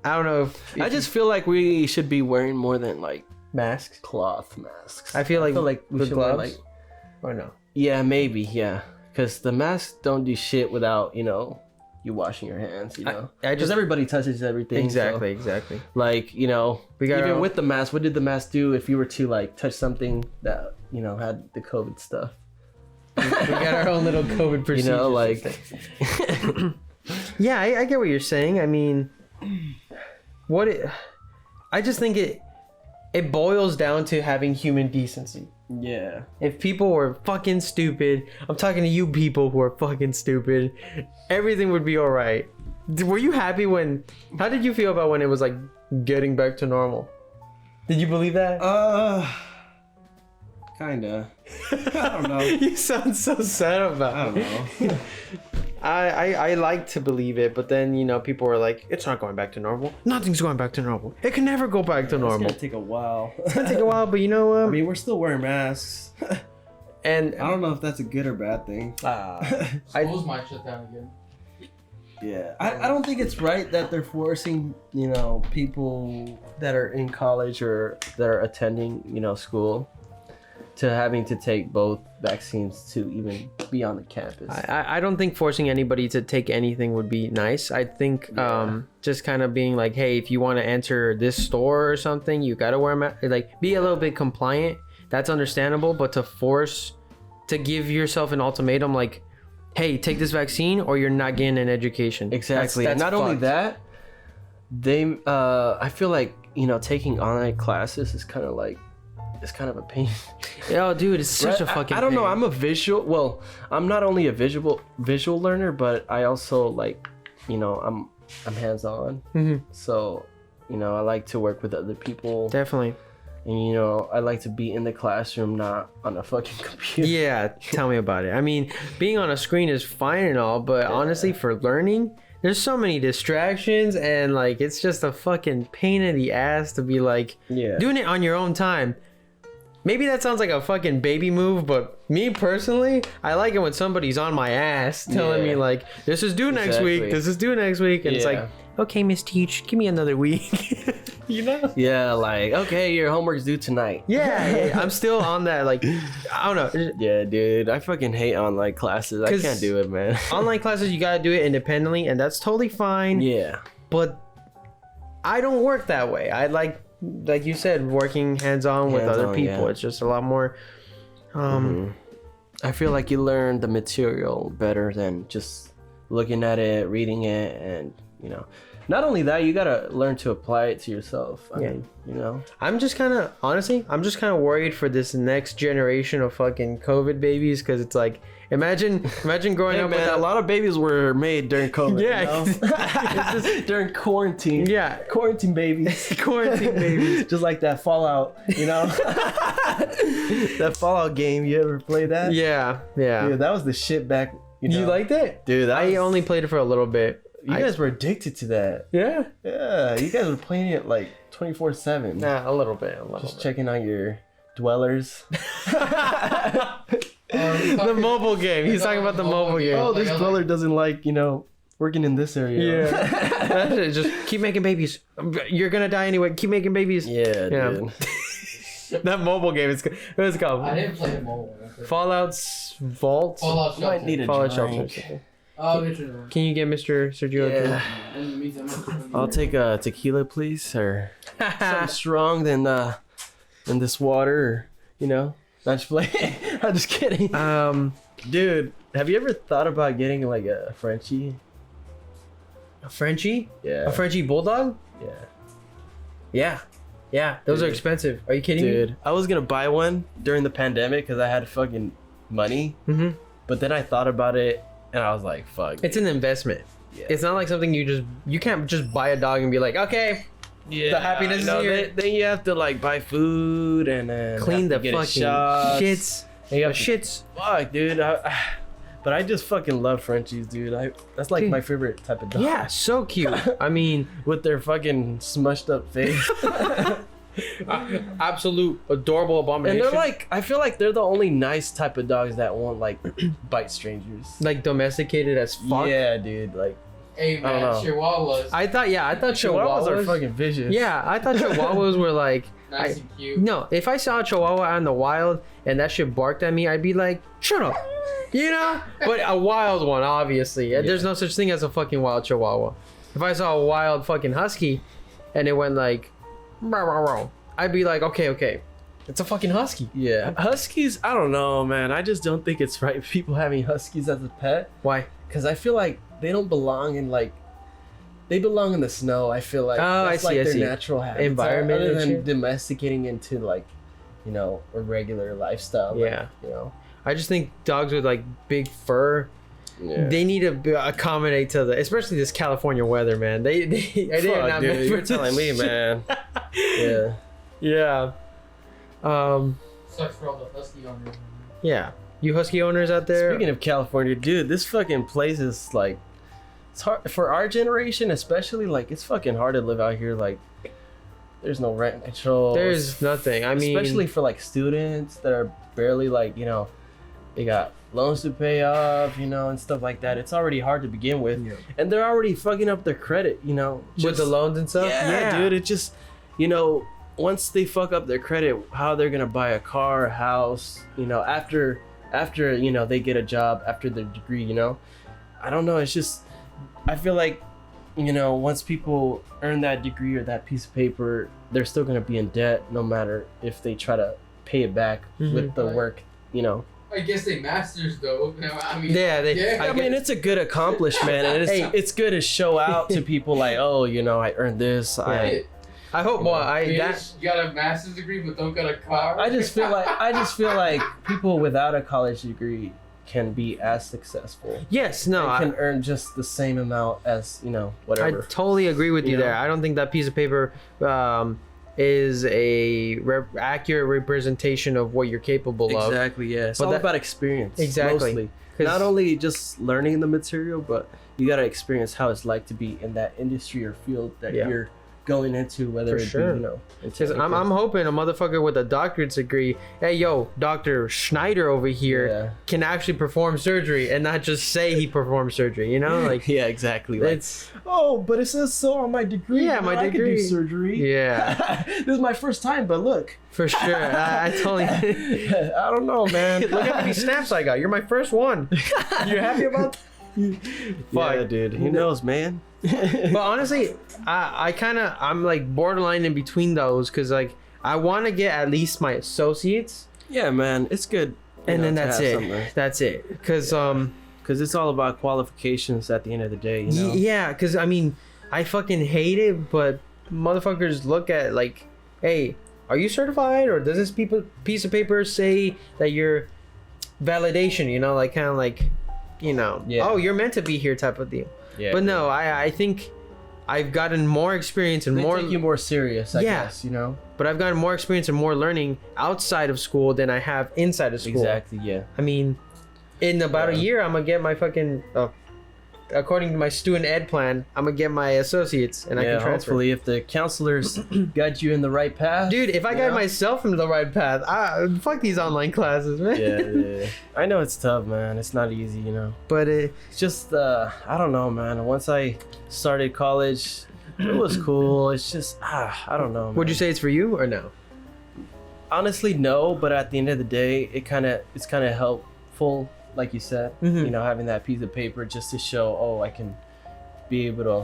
I don't know if I just feel like we should be wearing more than like masks, cloth masks. I feel like we should gloves, wear, like, or no. Yeah, maybe. Yeah, because the masks don't do shit without you washing your hands. Because everybody touches everything. Exactly. Like we got even with the mask, what did the mask do if you were to like touch something that had the COVID stuff? We got our own little COVID procedure. Like. Yeah, I get what you're saying. I mean, I just think it boils down to having human decency. Yeah. If people were fucking stupid, I'm talking to you people who are fucking stupid, everything would be alright. Were you happy how did you feel about when it was like getting back to normal? Did you believe that? Kinda. I don't know. You sound so sad about it. I don't know. I like to believe it, but then people are like, it's not going back to normal. Nothing's going back to normal. It can never go back to normal. It's gonna take a while. It's gonna take a while, but I mean, we're still wearing masks. And I don't know if that's a good or bad thing. Schools might shut down again. Yeah, I don't think it's right that they're forcing people that are in college or that are attending school to having to take both vaccines to even be on the campus. I don't think forcing anybody to take anything would be nice. I think just kind of being like, hey, if you want to enter this store or something, you gotta wear a mask. Like, be a little bit compliant. That's understandable, but to give yourself an ultimatum like, hey, take this vaccine or you're not getting an education. Exactly. That's and not only that, I feel like taking online classes is kind of like is kind of a pain. Yo, dude, it's such a fucking I don't know. pain. I'm a visual. Well, I'm not only a visual learner, but I also like, you know, I'm hands-on. Mhm. So, you know, I like to work with other people. Definitely. And, you know, I like to be in the classroom, not on a fucking computer. Yeah, tell me about it. I mean, being on a screen is fine and all, but honestly, for learning, there's so many distractions, and like it's just a fucking pain in the ass to be like doing it on your own time. Maybe that sounds like a fucking baby move, but me personally, I like it when somebody's on my ass telling me like, this is due next week, this is due next week, and it's like, okay, Miss Teach, give me another week. You know? Yeah, like, okay, your homework's due tonight. Yeah, I'm still on that. Like, I don't know. Yeah, dude, I fucking hate online classes. I can't do it, man. Online classes, you gotta do it independently, and that's totally fine. Yeah. But I don't work that way. I like you said, working hands-on with other people. Yeah. It's just a lot more. I feel like you learn the material better than just looking at it, reading it, and you know. Not only that, you gotta learn to apply it to yourself. I mean, you know. I'm just kind of worried for this next generation of fucking COVID babies, because it's like, imagine growing up with a lot of babies were made during COVID. Yeah, you know? It's just during quarantine. Yeah, quarantine babies. Quarantine babies. Just like that Fallout, you know. That Fallout game. You ever play that? Yeah. Dude, that was the shit back. You liked it, dude? I only played it for a little bit. You guys were addicted to that. Yeah. Yeah. You guys were playing it like 24/7. Nah, a little bit. Just checking on your dwellers. The mobile game. He's talking about the mobile game. Oh, this dweller doesn't like, you know, working in this area. Yeah. That's it. Just keep making babies. You're gonna die anyway. Keep making babies. Yeah, dude. That mobile game is good. What's it called? I didn't play the mobile. Fallout's Vault. Fallout Shelter. Might need a Fallout drink. Shelter. Oh, can you get Mr. Sergio a drink? I'll take a tequila, please, or something strong than this water, or, you know. Not just playing. I'm just kidding. Dude, have you ever thought about getting like a Frenchie? A Frenchie? Yeah. A Frenchie bulldog? Yeah. Yeah. Those are expensive. Are you kidding me? Dude, I was gonna buy one during the pandemic because I had fucking money. Mm-hmm. But then I thought about it. And I was like, fuck. It's an investment. Yeah. It's not like something you can't just buy a dog and be like, okay, the happiness is here. Then you have to like buy food and then clean the fucking shits. Shits. Fuck, dude. But I just fucking love Frenchies, dude. That's like my favorite type of dog. Yeah, so cute. I mean, with their fucking smushed up face. Absolute adorable abomination. And they're like, I feel like they're the only nice type of dogs that won't like bite strangers. Like domesticated as fuck. Yeah, dude. Like, hey man, Chihuahuas. I thought Chihuahuas are fucking vicious. Yeah, I thought Chihuahuas were like nice and cute. No, if I saw a Chihuahua out in the wild and that shit barked at me, I'd be like, shut up. You know? But a wild one, obviously. Yeah. There's no such thing as a fucking wild Chihuahua. If I saw a wild fucking husky and it went like, I'd be like, okay, it's a fucking husky. Yeah, huskies, I don't know, man. I just don't think it's right people having huskies as a pet. Why? Because I feel like they don't belong in like, they belong in the snow. I feel like that's their natural habitat, environment, other than domesticating into like, you know, a regular lifestyle. Yeah, like, you know, I just think dogs with like big fur. Yeah. They need to accommodate to especially this California weather, man. They are not meant for you're telling me, man. Yeah. Sucks for all the husky owners. Yeah. You husky owners out there? Speaking of California, dude, this fucking place is like, it's hard for our generation, especially. Like, it's fucking hard to live out here. Like, there's no rent control. There's nothing. I mean, especially for like students that are barely like, you know, they got loans to pay off, you know, and stuff like that. It's already hard to begin with, and they're already fucking up their credit, you know, with the loans and stuff. Yeah, dude, it just, you know, once they fuck up their credit, how they're gonna buy a car, a house, you know, after you know they get a job after their degree, you know, I don't know. It's just, I feel like, you know, once people earn that degree or that piece of paper, they're still gonna be in debt, no matter if they try to pay it back with the work, you know. I guess they masters though. I mean, I mean, it's a good accomplishment, and it's good to show out to people like, oh, you know, I earned this. I hope. Well, You that. got a master's degree, but don't got a car. I just feel like people without a college degree can be as successful. Yes. No. They can earn just the same amount as whatever. I totally agree with you You know? there. I don't think that piece of paper is a accurate representation of what you're capable of. Exactly. Yeah. It's But all that- about experience. Exactly. Mostly. 'Cause- Not only just learning the material, but you gotta experience how it's like to be in that industry or field that Yeah. you're going into, whether For it sure. be Because I'm hoping a motherfucker with a doctorate's degree, hey yo, Dr. Schneider over here Yeah. can actually perform surgery and not just say he performed surgery. You know, like yeah, exactly. Like, it's but it says so on my degree. Yeah, my I could degree. do surgery. yeah, This is my first time, but look. for sure. I totally. I don't know, man. Look how many snaps I got. You're my first one. You happy about? Yeah, Fuck. dude. Who knows, man? But honestly, I'm like borderline in between those because like I want to get at least my associates, Yeah, man. It's good. and then that's it. That's it. Because Because it's all about qualifications at the end of the day, you know? yeah, because I mean, I fucking hate it, but motherfuckers look at like, hey, are you certified, or does this piece of paper say that you're validation? You know, like kind of like, Yeah. oh, you're meant to be here type of deal. Yeah. But no, I think I've gotten more experience and They more take you more serious, I Yeah. guess, you know? but I've gotten more experience and more learning outside of school than I have inside of school. Exactly, yeah. I mean, in about a Yeah. year, I'm gonna get my fucking according to my student ed plan, I'm gonna get my associates and I can transfer. Hopefully, if the counselors guide you in the right path. Dude, if I you guide know? myself into the right path, fuck these online classes, man. Yeah. I know it's tough, man. It's not easy, you know? But It's just, I don't know, man. Once I started college, it was cool. It's just, I don't know, man. would you say it's for you or no? Honestly, no, but at the end of the day, it's kind of helpful, like you said, Mhm. you know, having that piece of paper just to show, oh, I can be able to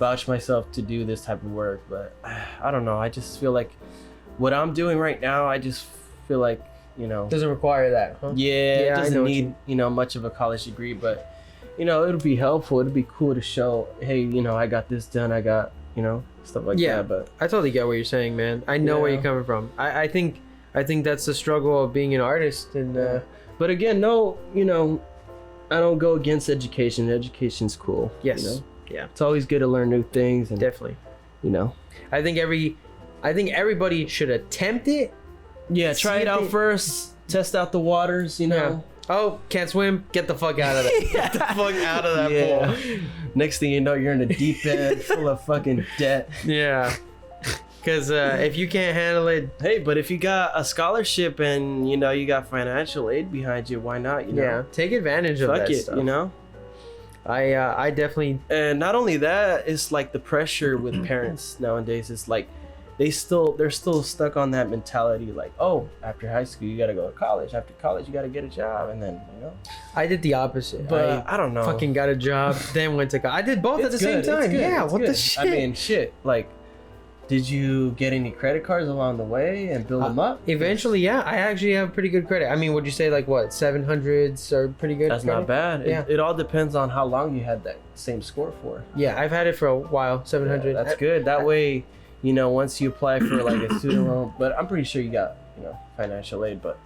vouch myself to do this type of work. But I don't know. I just feel like what I'm doing right now, I just feel like, you know, Doesn't require that, huh? yeah, Yeah, it I know doesn't what need, much of a college degree, but, it'll be helpful. It'll be cool to show, hey, I got this done. I got, stuff like Yeah. that. But I totally get what you're saying, man. I know where Yeah. you're coming from. I think that's the struggle of being an artist, and But again, no, I don't go against education. Education's cool. yes, yeah, It's always good to learn new things, and definitely. I think everybody should attempt it. try See it out if it- first. Test out the waters. Yeah. Oh, can't swim? Get the fuck out of there. Get the fuck out of that Yeah. pool. Next thing you know, you're in a deep end full of fucking debt. Yeah. Because if you can't handle it, Hey, but if you got a scholarship and you got financial aid behind you, why not? yeah, take advantage of fuck that it. stuff. I definitely. And not only that, it's like the pressure with parents nowadays. It's like they're still stuck on that mentality. Like, oh, after high school you gotta go to college. After college you gotta get a job, and then I did the opposite. But I don't know. Fucking got a job, then went to college. I did both at the same It's time. good, Yeah, it's what the good. shit? I mean, shit. Like, did you get any credit cards along the way and build them up? Eventually, yeah. I actually have pretty good credit. I mean, would you say like what 700s are pretty good? That's credit? not bad. Yeah. It all depends on how long you had that same score for. Yeah, I've had it for a while. 700. That's good. That way, once you apply for like a student loan, but I'm pretty sure you got, financial aid, but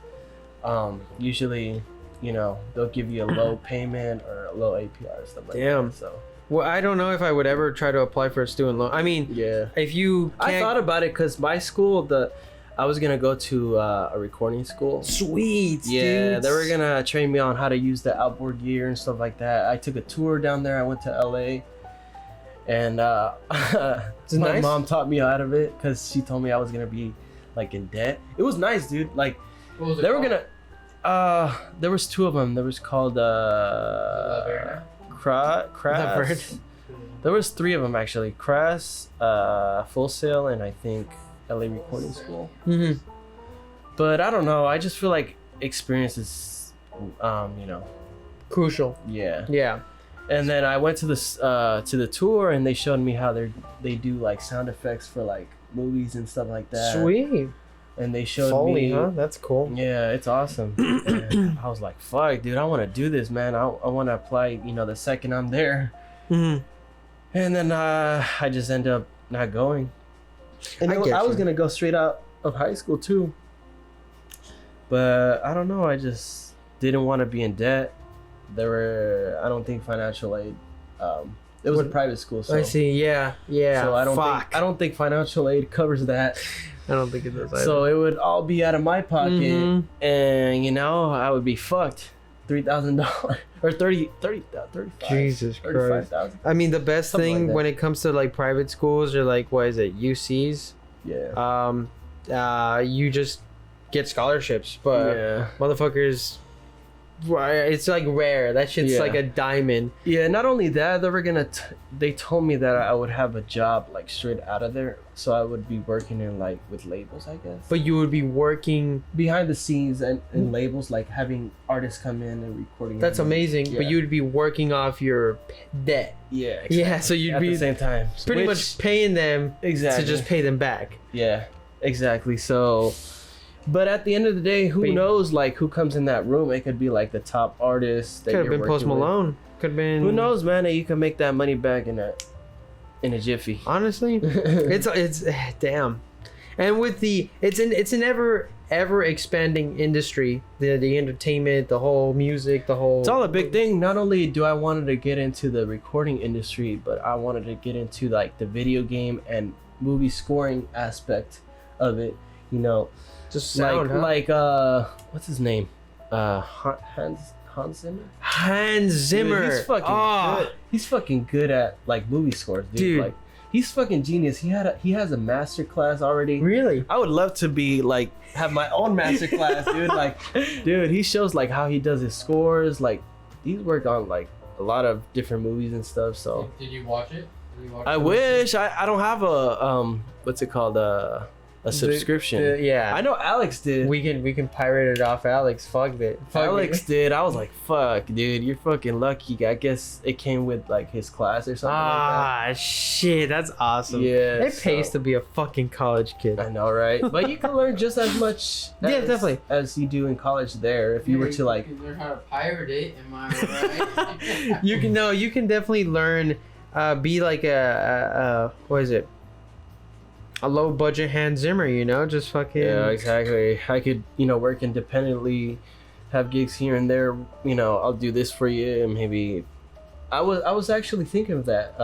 usually, they'll give you a low payment or a low APR or stuff like Damn. that. So, Well, I don't know if I would ever try to apply for a student loan. I mean, yeah. if you can't... I thought about it because my school, I was going to go to a recording school. Sweet, Yeah, dude. they were going to train me on how to use the outboard gear and stuff like that. I took a tour down there. I went to LA. And my nice? mom taught me out of it because she told me I was going to be like in debt. It was nice, dude. Like, What was it they were called? going to... there was two of them. There was called... Laverne? Crass. There was three of them actually. Crass, Full Sail, and I think LA Recording School. Mhm. But I don't know. I just feel like experience is, Crucial. yeah. Yeah. And then I went to the tour, and they showed me how they do like sound effects for like movies and stuff like that. Sweet. And they showed Foley, me, huh? That's cool. yeah, it's awesome. And I was like, fuck, dude, I want to do this, man. I want to apply, the second I'm there. Mhm. And then I just end up not going. And I get I was you. gonna go straight out of high school too, but I don't know. I just didn't want to be in debt. I don't think financial aid. It was a private school, so I see. Yeah. So I Fuck. don't think financial aid covers that. I don't think it does either. So it would all be out of my pocket, Mhm. and I would be fucked. $3,000 or 35. Jesus Christ. 35,000. I mean, the best Something thing like that. when it comes to like private schools or like what is it, UCs? Yeah. You just get scholarships, but Yeah. motherfuckers, it's like rare. That shit's Yeah. like a diamond. Yeah, not only that, they told me that I would have a job like straight out of there, so I would be working in like with labels, I guess. But you would be working. Behind the scenes and labels, like having artists come in and recording. That's everything. amazing. Yeah. But you would be working off your debt. Yeah. Exactly. Yeah, so you'd At be the same time. pretty much paying them exactly to just pay them back. Yeah, exactly. So, but at the end of the day, who But- knows? Like, who comes in that room? It could be like the top artist. That Could have you're been Post working with. Malone. Could have been. Who knows, man? You can make that money back in a jiffy. Honestly, it's damn. And with it's an ever expanding industry. The entertainment, the whole music, the whole. It's all a big thing. Not only do I wanted to get into the recording industry, but I wanted to get into like the video game and movie scoring aspect of it. Just sound, huh? like what's his name? Hans Zimmer. Hans Zimmer. Dude, he's fucking good. He's fucking good at like movie scores, dude. Like he's fucking genius. He has a master class already. Really? I would love to be like have my own master class, dude. Like, dude, he shows like how he does his scores. Like, he's worked on like a lot of different movies and stuff. So Did you watch it? I wish I don't have a what's it called a subscription. Yeah. I know Alex did. We can pirate it off Alex. Fuck it. Alex did. I was like, fuck, dude, you're fucking lucky. I guess it came with like his class or something like Shit, that's awesome. Yeah, It pays so- to be a fucking college kid. that. I know, right? But you can learn just as much Yeah, definitely. as you do in college there if you were to like You can learn how to pirate it. Am I right? You can definitely learn be like a what is it? A low budget Hans Zimmer, just fucking. Yeah, exactly. I could, work independently, have gigs here and there. I'll do this for you, and maybe. I was actually thinking of that.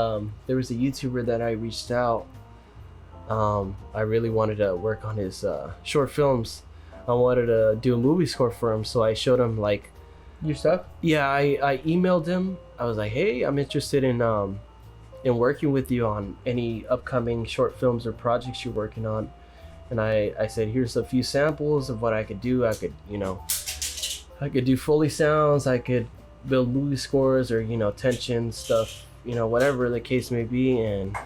There was a YouTuber that I reached out. I really wanted to work on his short films. I wanted to do a movie score for him, so I showed him like. Your stuff? Yeah, I emailed him. I was like, hey, I'm interested in working with you on any upcoming short films or projects you're working on. And I said, here's a few samples of what I could do. I could do Foley sounds. I could build movie scores or, tension stuff, whatever the case may be. And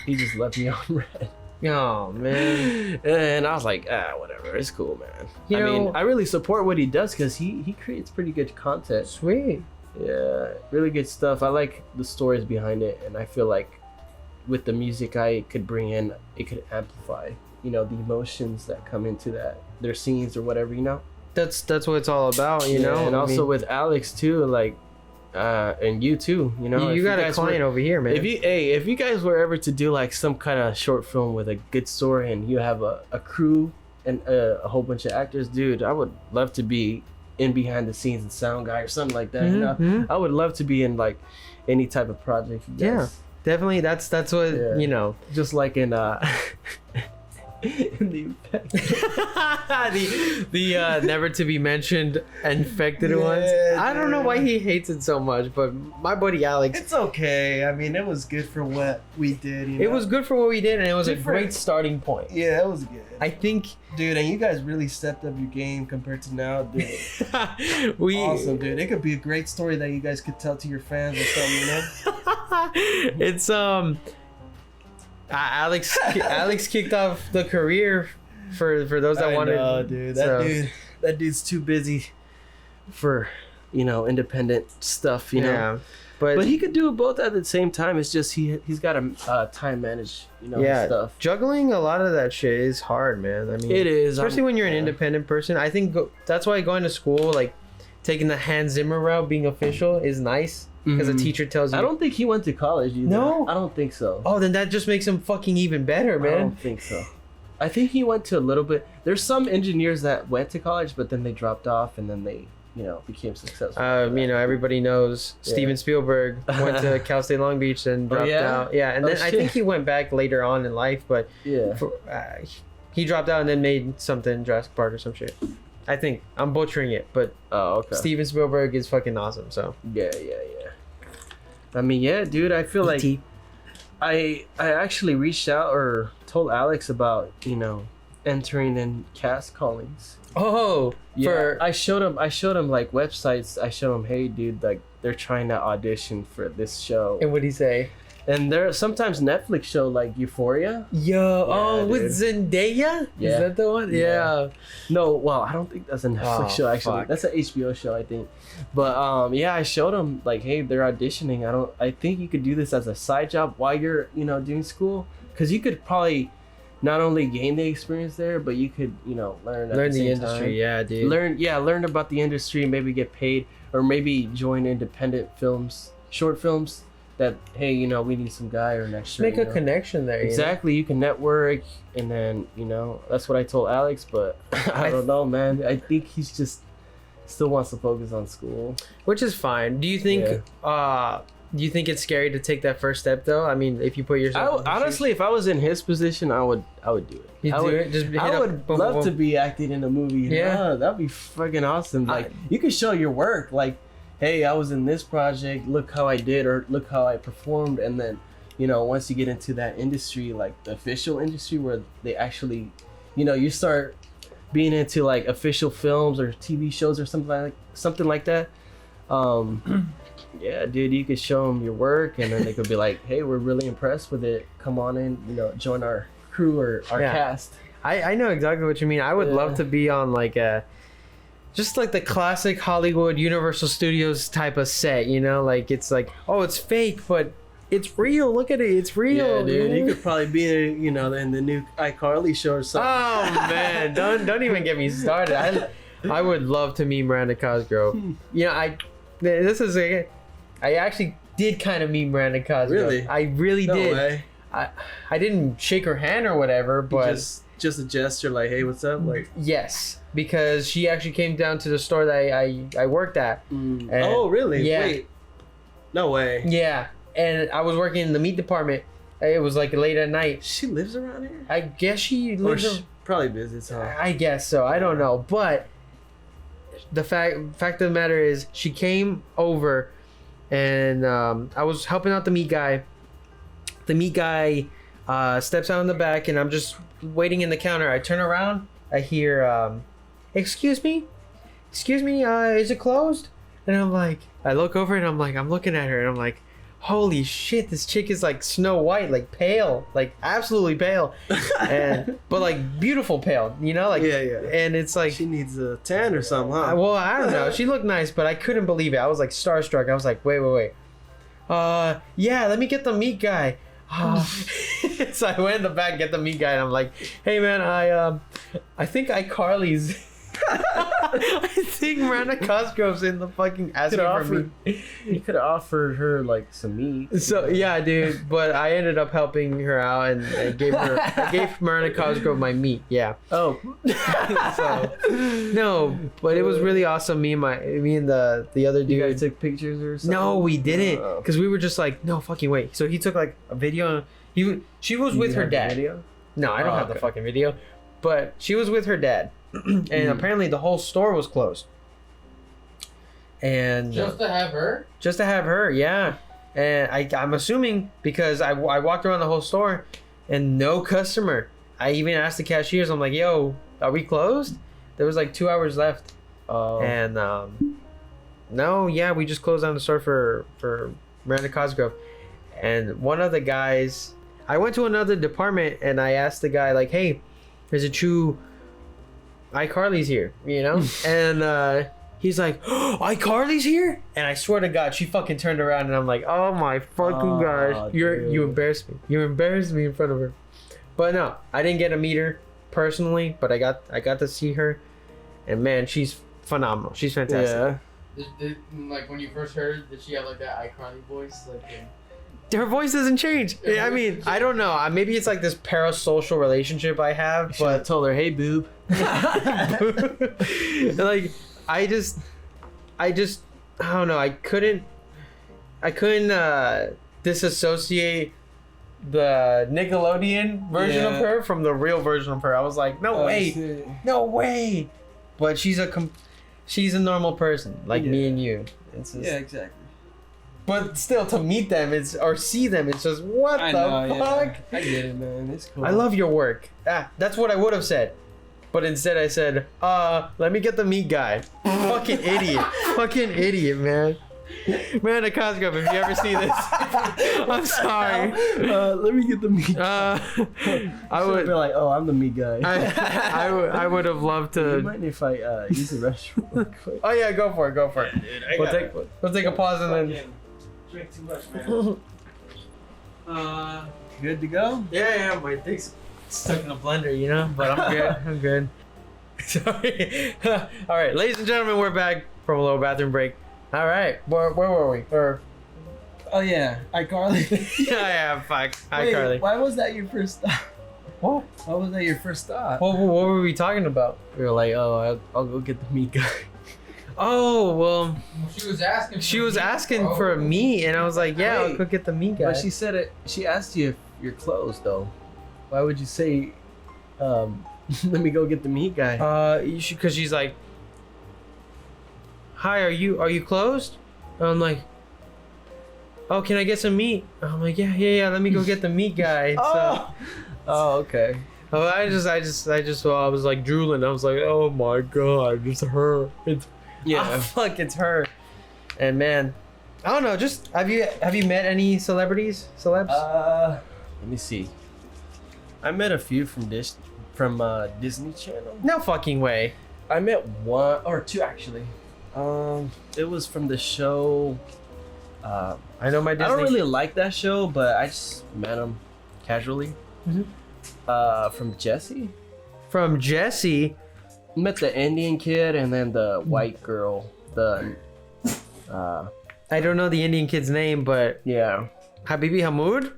he just left me on red. Oh man. And I was like, whatever. It's cool, man. I really support what he does because he creates pretty good content. Sweet. Yeah, really good stuff. I like the stories behind it, and I feel like with the music I could bring in, it could amplify, the emotions that come into their scenes or whatever, That's what it's all about, And also with Alex too, like, and you too, You got a client over here, man. If you guys were ever to do like some kind of short film with a good story and you have a crew and a whole bunch of actors, dude, I would love to be in behind the scenes and sound guy or something like that. Mhm. I would love to be in like any type of project. Yeah, definitely. That's what Just like in in the the never to be mentioned infected ones. I don't know why he hates it so much, but my buddy Alex. It's okay. I mean, it was good for what we did. It was good for what we did, and it was a Different. great starting point. Yeah, it was good. I think, Dude, and you guys really stepped up your game compared to now, dude. we Awesome, dude. It could be a great story that you guys could tell to your fans or something, It's Alex kicked off the career for those that wanted. know, dude. That dude's too busy for, independent stuff, Yeah, But he could do both at the same time. It's just he's got to time manage, his stuff. juggling a lot of that shit is hard, man. I mean, It is, especially when you're an independent person. I think that's why going to school, like taking the Hans Zimmer route, being official, is nice. because a teacher tells you. I don't think he went to college either. No? I don't think so. Oh, then that just makes him fucking even better, man. I don't think so. I think he went to a little bit. There's some engineers that went to college, but then they dropped off and then they, became successful. Everybody knows Steven Spielberg went to Cal State Long Beach and dropped out. Yeah, and then I think he went back later on in life, but he dropped out and then made something Jurassic Park or some shit. I think I'm butchering it, but Steven Spielberg is fucking awesome. So yeah. I mean, yeah, dude. I feel like I actually reached out or told Alex about entering in cast callings. Oh, yeah. I showed him like websites. I showed him, hey, dude, like they're trying to audition for this show. And what'd he say? And there sometimes Netflix show like Euphoria. With Zendaya? Yeah. Is that the one? Yeah. No, well, I don't think that's a Netflix show actually. Fuck. That's an HBO show, I think. But I showed him like, hey, they're auditioning. I think you could do this as a side job while you're, doing school, because you could probably not only gain the experience there, but you could, learn the industry. Time. Yeah, dude. Learn about the industry, maybe get paid, or maybe join independent films, short films. That, hey, we need some guy or an extra. Make a connection there. Exactly. You can network, and then that's what I told Alex. But I don't know, man. I think he's just still wants to focus on school, which is fine. Do you think? Do you think it's scary to take that first step though? I mean, if you put yourself. Honestly, if I was in his position, I would do it. You do it? Just I would love to be acting in a movie. Yeah, that'd be freaking awesome. Like you could show your work, like. Hey, I was in this project, look how I did, or look how I performed. And then, once you get into that industry, like the official industry where they actually, you start being into like official films or TV shows or something like that. Yeah, dude, you could show them your work and then they could be like, hey, we're really impressed with it. Come on in, join our crew or our cast. I know exactly what you mean. I would love to be on like just like the classic Hollywood Universal Studios type of set, like it's like, oh, it's fake, but it's real. Look at it, it's real. Yeah, dude. You could probably be, in the new iCarly show or something. Oh man, don't even get me started. I would love to meet Miranda Cosgrove. I actually did kind of meet Miranda Cosgrove. Really? I really no did. Way. I didn't shake her hand or whatever, but just a gesture, like, hey, what's up? Like, yes. Because she actually came down to the store that I worked at. Oh, really? Yeah. Wait. No way. Yeah. And I was working in the meat department. It was like late at night. She lives around here? I guess she lives probably visits, huh? I guess so. I don't know. But the fact of the matter is she came over and I was helping out the meat guy. The meat guy steps out in the back and I'm just waiting in the counter. I turn around. I hear... excuse me, is it closed? And I'm like, I look over and I'm looking at her and I'm like, holy shit, this chick is like Snow White, like pale, like absolutely pale, but like beautiful pale, like yeah. And it's like she needs a tan or something, huh? Well, I don't know. She looked nice, but I couldn't believe it. I was like starstruck. I was like, wait. Yeah, let me get the meat guy. So I went in the back, get the meat guy, and I'm like, hey man, I think iCarly's I think Miranda Cosgrove's in the fucking asking for meat. You could have offered her like some meat. So yeah, dude, but I ended up helping her out and I gave Miranda Cosgrove my meat. Yeah. Oh. So no, but it was really awesome. Me and the other dude. You guys took pictures or something? No, we didn't, because we were just like, no fucking way. So he took like a video. She was with her dad. Video? No, I don't have the fucking video, but she was with her dad. And apparently the whole store was closed. And just to have her? Yeah. And I'm assuming because I walked around the whole store and no customer. I even asked the cashiers, I'm like, yo, are we closed? There was like 2 hours left. And no, yeah, we just closed down the store for Miranda Cosgrove. And one of the guys, I went to another department and I asked the guy, like, hey, there's a true iCarly's here, and he's like, oh, iCarly's here? And I swear to God, she fucking turned around and I'm like, oh my fucking gosh, you embarrassed me. You embarrassed me in front of her. But no, I didn't get to meet her personally, but I got to see her, and man, she's phenomenal. She's fantastic. Like when you first heard, did she have like that iCarly voice? Like. Her voice doesn't change. I mean, I don't know. Maybe it's like this parasocial relationship I have, But I but told her, hey, boob. like, I don't know. I couldn't disassociate the Nickelodeon version of her from the real version of her. I was like, no way, no way. But she's a normal person, like me and you. It's just, exactly. but still, to meet them or see them, it's just what the fuck. Yeah. I get it, man. It's cool. I love your work. That's what I would have said. But instead I said, let me get the meat guy. Fucking idiot. Fucking idiot, man. Man, the Cosgrove, if you ever see this, I'm sorry. Let me get the meat. I would be like, oh, I'm the meat guy. I would have loved Do you to. mind if I use the restroom real quick? Oh yeah, go for it. Go for it. We'll take a pause and then. Drink too much, man. Good to go? Yeah, my dick's stuck in a blender, you know. But I'm good. I'm good. Sorry. All right, ladies and gentlemen, we're back from a little bathroom break. All right, where were we? Oh yeah, iCarly. yeah, fuck. Hi, Wait, Carly. why was that your first thought? What? Why was that your first thought? What were we talking about? We were like, oh, I'll go get the meat guy. Oh well, She was asking. she was asking for meat, and I was like, yeah, I'll Wait, go get the meat guy. But she said it. She asked you if you're closed though. Why would you say, let me go get the meat guy? Because she's like, hi, are you closed? And I'm like, oh, can I get some meat? I'm like, yeah, let me go get the meat guy. Oh, okay. So, I was like drooling. I was like, oh my god, it's her. It's fuck, it's her. And man, I don't know. Just have you met any celebs? Let me see. I met a few from Disney Channel. No fucking way. I met one or two actually. It was from the show. I know my Disney. I don't really like that show, but I just met him casually. Mhm. From Jesse. From Jesse. Met the Indian kid and then the white girl. I don't know the Indian kid's name, but yeah. Habibi Hamoud.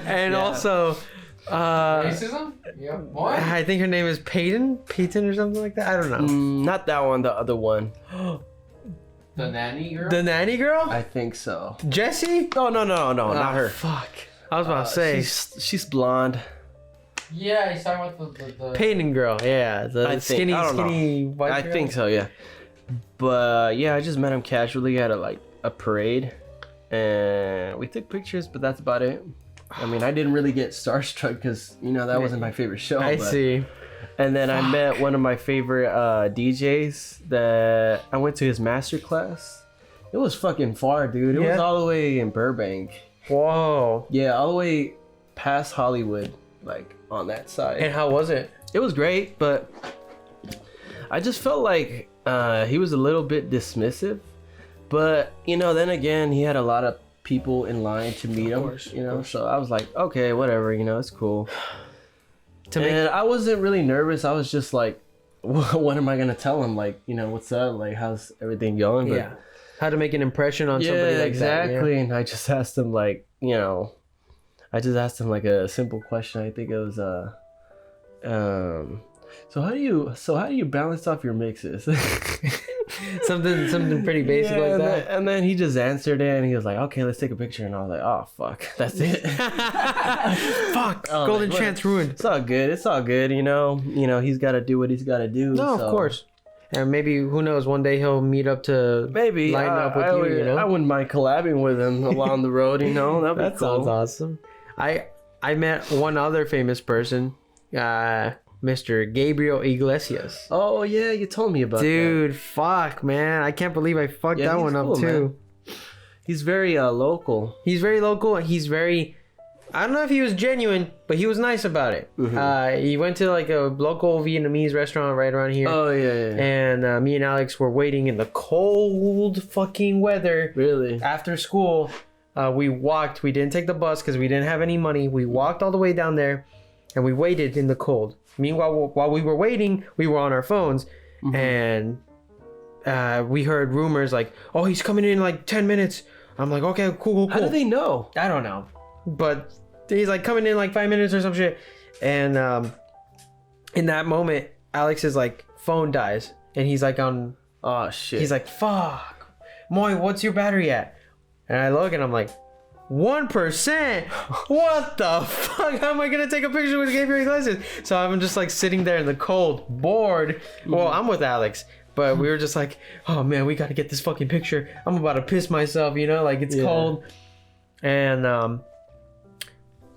And also, Racism? Yeah. What? I think her name is Peyton or something like that. I don't know. Not that one. The other one. The nanny girl? The nanny girl? I think so. Jessie? No, not her. Fuck. I was about to say. She's blonde. Yeah, he's talking about the Peyton girl, yeah. The skinny white I girl. think so, yeah. But yeah, I just met him casually at a parade. And we took pictures, but that's about it. I mean, I didn't really get starstruck because, that wasn't my favorite show. I see. And then I met one of my favorite DJs that I went to his master class. It was fucking far, dude. It was all the way in Burbank. Whoa. Yeah, all the way past Hollywood, on that side. And how was it? It was great, but I just felt like he was a little bit dismissive. But, then again, he had a lot of people in line to meet him, so I was like, okay, whatever, it's cool. And I wasn't really nervous. I was just like, what am I going to tell him? What's up? How's everything going? But, yeah. How to make an impression on somebody like exactly. that. Yeah. And I just asked him a simple question. I think it was, so how do you balance off your mixes? something pretty basic like that. And then he just answered it and he was like, okay, let's take a picture. And I was like, oh, fuck. That's it. Fuck. Golden chance ruined. It's all good. He's got to do what he's got to do. No, of course. And maybe, who knows, one day he'll meet up to maybe line up with you, I wouldn't mind collabing with him along the road, That'd be that cool. sounds awesome. I met one other famous person, Mr. Gabriel Iglesias. Oh, yeah, you told me about that. Dude, fuck, man. I can't believe I fucked that one up, too. Man. He's very local. He's very local. He's very... I don't know if he was genuine, but he was nice about it. Mm-hmm. He went to a local Vietnamese restaurant right around here. Oh, yeah. And me and Alex were waiting in the cold fucking weather. Really? After school, we walked. We didn't take the bus because we didn't have any money. We walked all the way down there, and we waited in the cold. Meanwhile, while we were waiting, we were on our phones, and we heard rumors like, oh, he's coming in like 10 minutes. I'm like, okay, cool. How do they know? I don't know, but he's like coming in like 5 minutes or some shit. And in that moment, Alex's like phone dies, and he's like on. Oh shit. He's like, fuck, Moy, what's your battery at? And I look and I'm like, 1%. What the fuck? How am I gonna take a picture with Gabriel Iglesias? So I'm just like sitting there in the cold, bored. Well, I'm with Alex, but we were just like, oh man, we gotta get this fucking picture. I'm about to piss myself, you know, like it's cold. And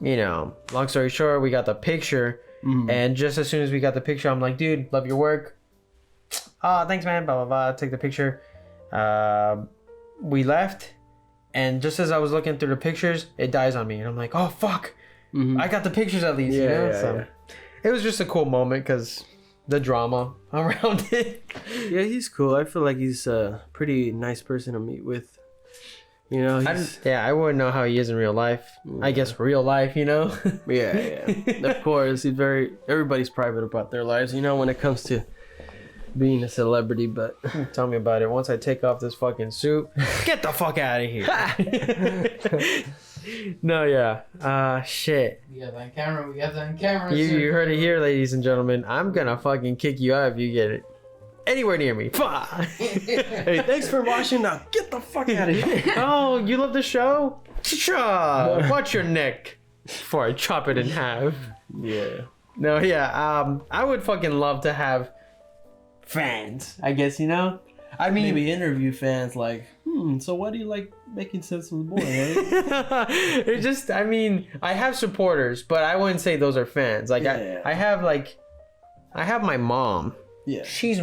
you know, long story short, we got the picture. And just as soon as we got the picture, I'm like, dude, love your work. Oh, thanks, man. Blah blah blah. Take the picture. We left. And just as I was looking through the pictures, it dies on me. And I'm like, oh, fuck. I got the pictures at least, you know? So it was just a cool moment because the drama around it. Yeah, he's cool. I feel like he's a pretty nice person to meet with. You know, I wouldn't know how he is in real life. I guess real life, you know? yeah. Of course, everybody's private about their lives, you know, when it comes to being a celebrity, but tell me about it. Once I take off this fucking suit, get the fuck out of here. No, yeah. Shit. We got that on camera. You heard it here, ladies and gentlemen. I'm gonna fucking kick you out if you get it anywhere near me. Hey, thanks for watching. Now get the fuck out of here. Oh, you love the show? Sure. Watch your neck before I chop it in half. Yeah. No, yeah. I would fucking love to have fans, I guess, you know? I mean, maybe interview fans like, so why do you like Making Sense With Moy, eh? It just, I mean, I have supporters, but I wouldn't say those are fans. Like, I have my mom. Yeah. She's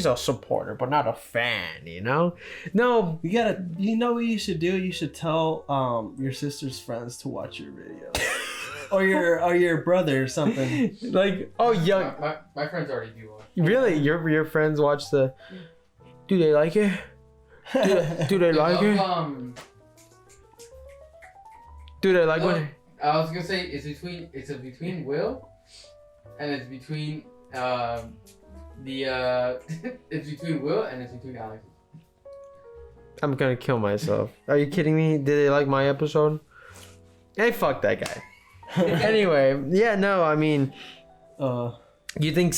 a supporter, but not a fan, you know? No. You know what you should do? You should tell your sister's friends to watch your video. or your brother or something. Like, oh, yeah. My friends already do watch. Really? Your friends watch the... Do they like it? Do they like it? Do they like it? I was gonna say it's between Will, and it's between it's between Will and it's between Alex. I'm gonna kill myself. Are you kidding me? Did they like my episode? Hey, fuck that guy. Anyway, yeah, no, I mean, you think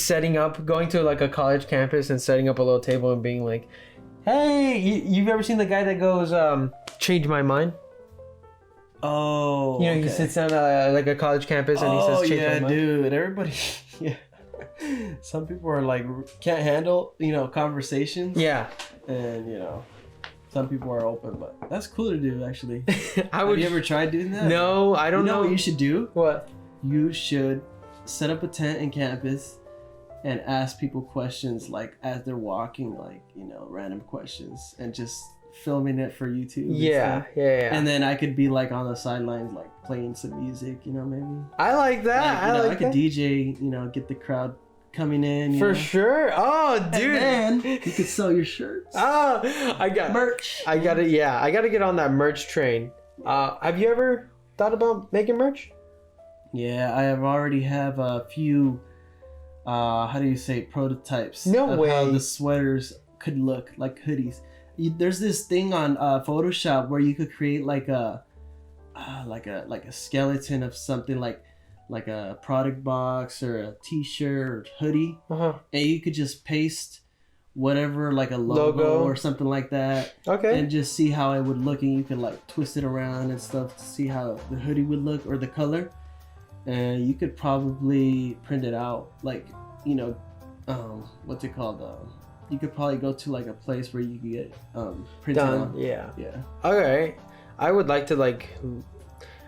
going to like a college campus and setting up a little table and being like, hey, you've ever seen the guy that goes, change my mind? Oh, you know, he sits on like a college campus and he says, change my mind. Dude, everybody, yeah. Some people are like, can't handle, conversations. Yeah. And, some people are open, but that's cool to do, actually. Have you ever tried doing that? No, I don't know. You know what you should do? What? You should set up a tent in campus and ask people questions, like, as they're walking, like, random questions, and just filming it for YouTube. Yeah. And then I could be, like, on the sidelines, like, playing some music, maybe. I like that. Like, I could DJ, get the crowd coming in. For sure. Oh, dude. And then you could sell your shirts. Oh, I got merch. I gotta get on that merch train. Have you ever thought about making merch? Yeah, I already have a few, prototypes. No way. How the sweaters could look, like hoodies. There's this thing on Photoshop where you could create like a skeleton of something like a product box or a t-shirt or hoodie, and you could just paste whatever, like a logo or something like that. Okay. And just see how it would look, and you could like twist it around and stuff to see how the hoodie would look or the color. And you could probably print it out, like, what's it called? You could probably go to like a place where you could get printed on. Yeah. Yeah. Okay. I would like to, like,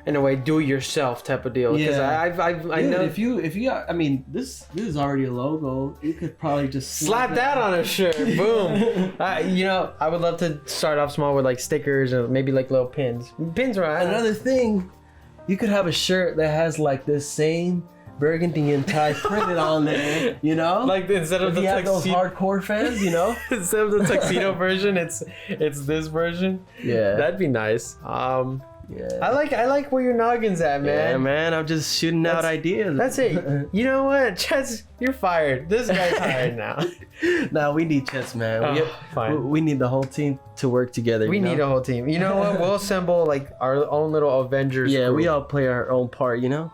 in a way, do it yourself type of deal. Because I know if you I mean, this is already a logo. You could probably just slap that on a shirt. Boom. I would love to start off small with like stickers or maybe like little pins. Pins, right? Another thing, you could have a shirt that has like this same burgundy and tie printed on there. Like instead of if you have those hardcore fans, Instead of the tuxedo version, it's this version. Yeah, that'd be nice. Yeah. I like where your noggin's at, man. Yeah, man. I'm just shooting out ideas. That's it. You know what, Chess? You're fired. This guy's hired now. Nah, we need Chess, man. Fine. We need the whole team to work together. We need a whole team. You know what? We'll assemble like our own little Avengers. Yeah, group. we all play our own part, you know?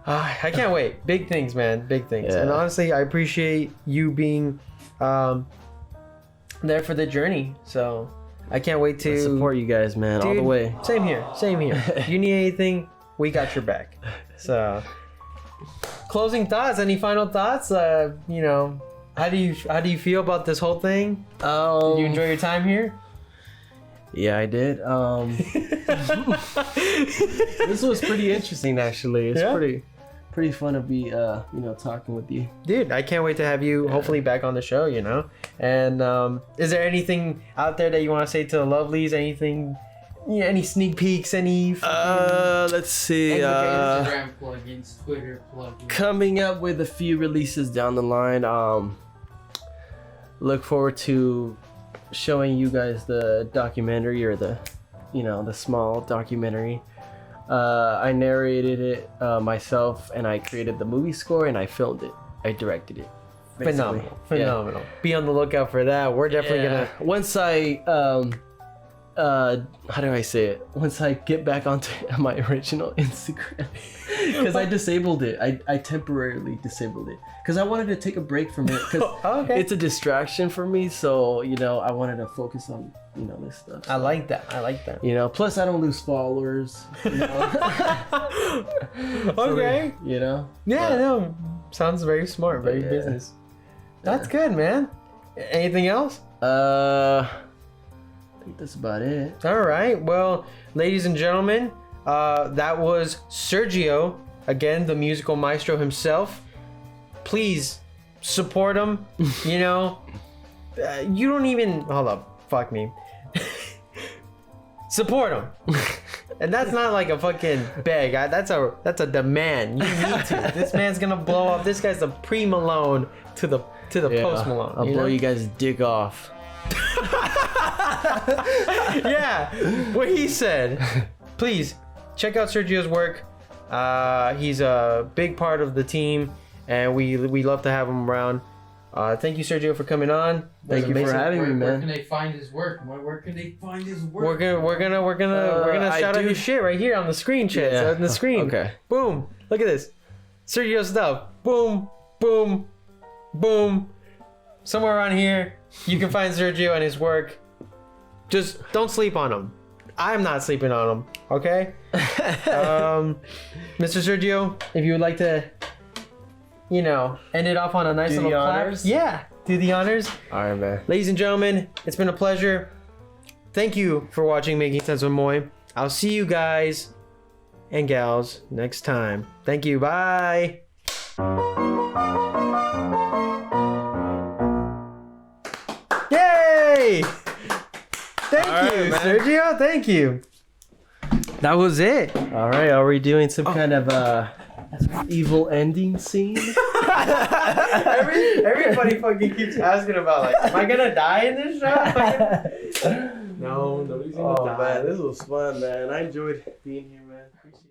I can't wait. Big things, man. Big things. Yeah. And honestly, I appreciate you being there for the journey. So I can't wait to I support you guys, man, all the Dude, way. Same here. Same here. If you need anything, we got your back. So, closing thoughts. Any final thoughts? You know, how do you feel about this whole thing? Did you enjoy your time here? Yeah, I did. This was pretty interesting, actually. It's pretty fun to be, talking with you. Dude, I can't wait to have you hopefully back on the show, you know? And is there anything out there that you want to say to the lovelies? Anything, any sneak peeks, any... Let's see. Instagram plugins, Twitter plugins. Coming up with a few releases down the line. Look forward to showing you guys the documentary or the small documentary. I narrated it myself, and I created the movie score, and I filmed it. I directed it. Basically. Phenomenal. Be on the lookout for that. We're definitely gonna. Once I how do I say it? Once I get back onto my original Instagram, because I disabled it. I temporarily disabled it because I wanted to take a break from it because it's a distraction for me. So I wanted to focus on this stuff. So, I like that. Plus I don't lose followers. Okay. So, Yeah, no. Sounds very smart, very business. That's good, man. Anything else? I think that's about it. All right. Well, ladies and gentlemen, that was Sergio, again, the musical maestro himself. Please support him. You don't even hold up. Fuck me. Support him. And that's not like a fucking beg. That's a demand. You need to. This man's gonna blow up. This guy's the pre-Malone to the post-Malone. I'll blow you guys' dick off. Yeah, what he said. Please check out Sergio's work. He's a big part of the team, and we love to have him around. Thank you, Sergio, for coming on. Thank you for having me, man. Where can they find his work? Where can they find his work? We're gonna shout out his shit right here on the screen, chat. Yeah. On the screen. Okay. Boom. Look at this. Sergio stuff. Boom. Boom. Boom. Somewhere around here, you can find Sergio and his work. Just don't sleep on him. I'm not sleeping on him. Okay. Mr. Sergio, if you would like to, end it off on a nice Do little the clap. honors? Yeah. Do the honors. All right, man. Ladies and gentlemen, it's been a pleasure. Thank you for watching Making Sense with Moy. I'll see you guys and gals next time. Thank you. Bye. Yay! Thank you, man. Sergio. Thank you. That was it. All right, are we doing some kind of evil ending scene? Everybody fucking keeps asking about like, am I gonna die in this show? No, nobody's gonna die. Man, this was fun, man. I enjoyed being here, man. Appreciate it.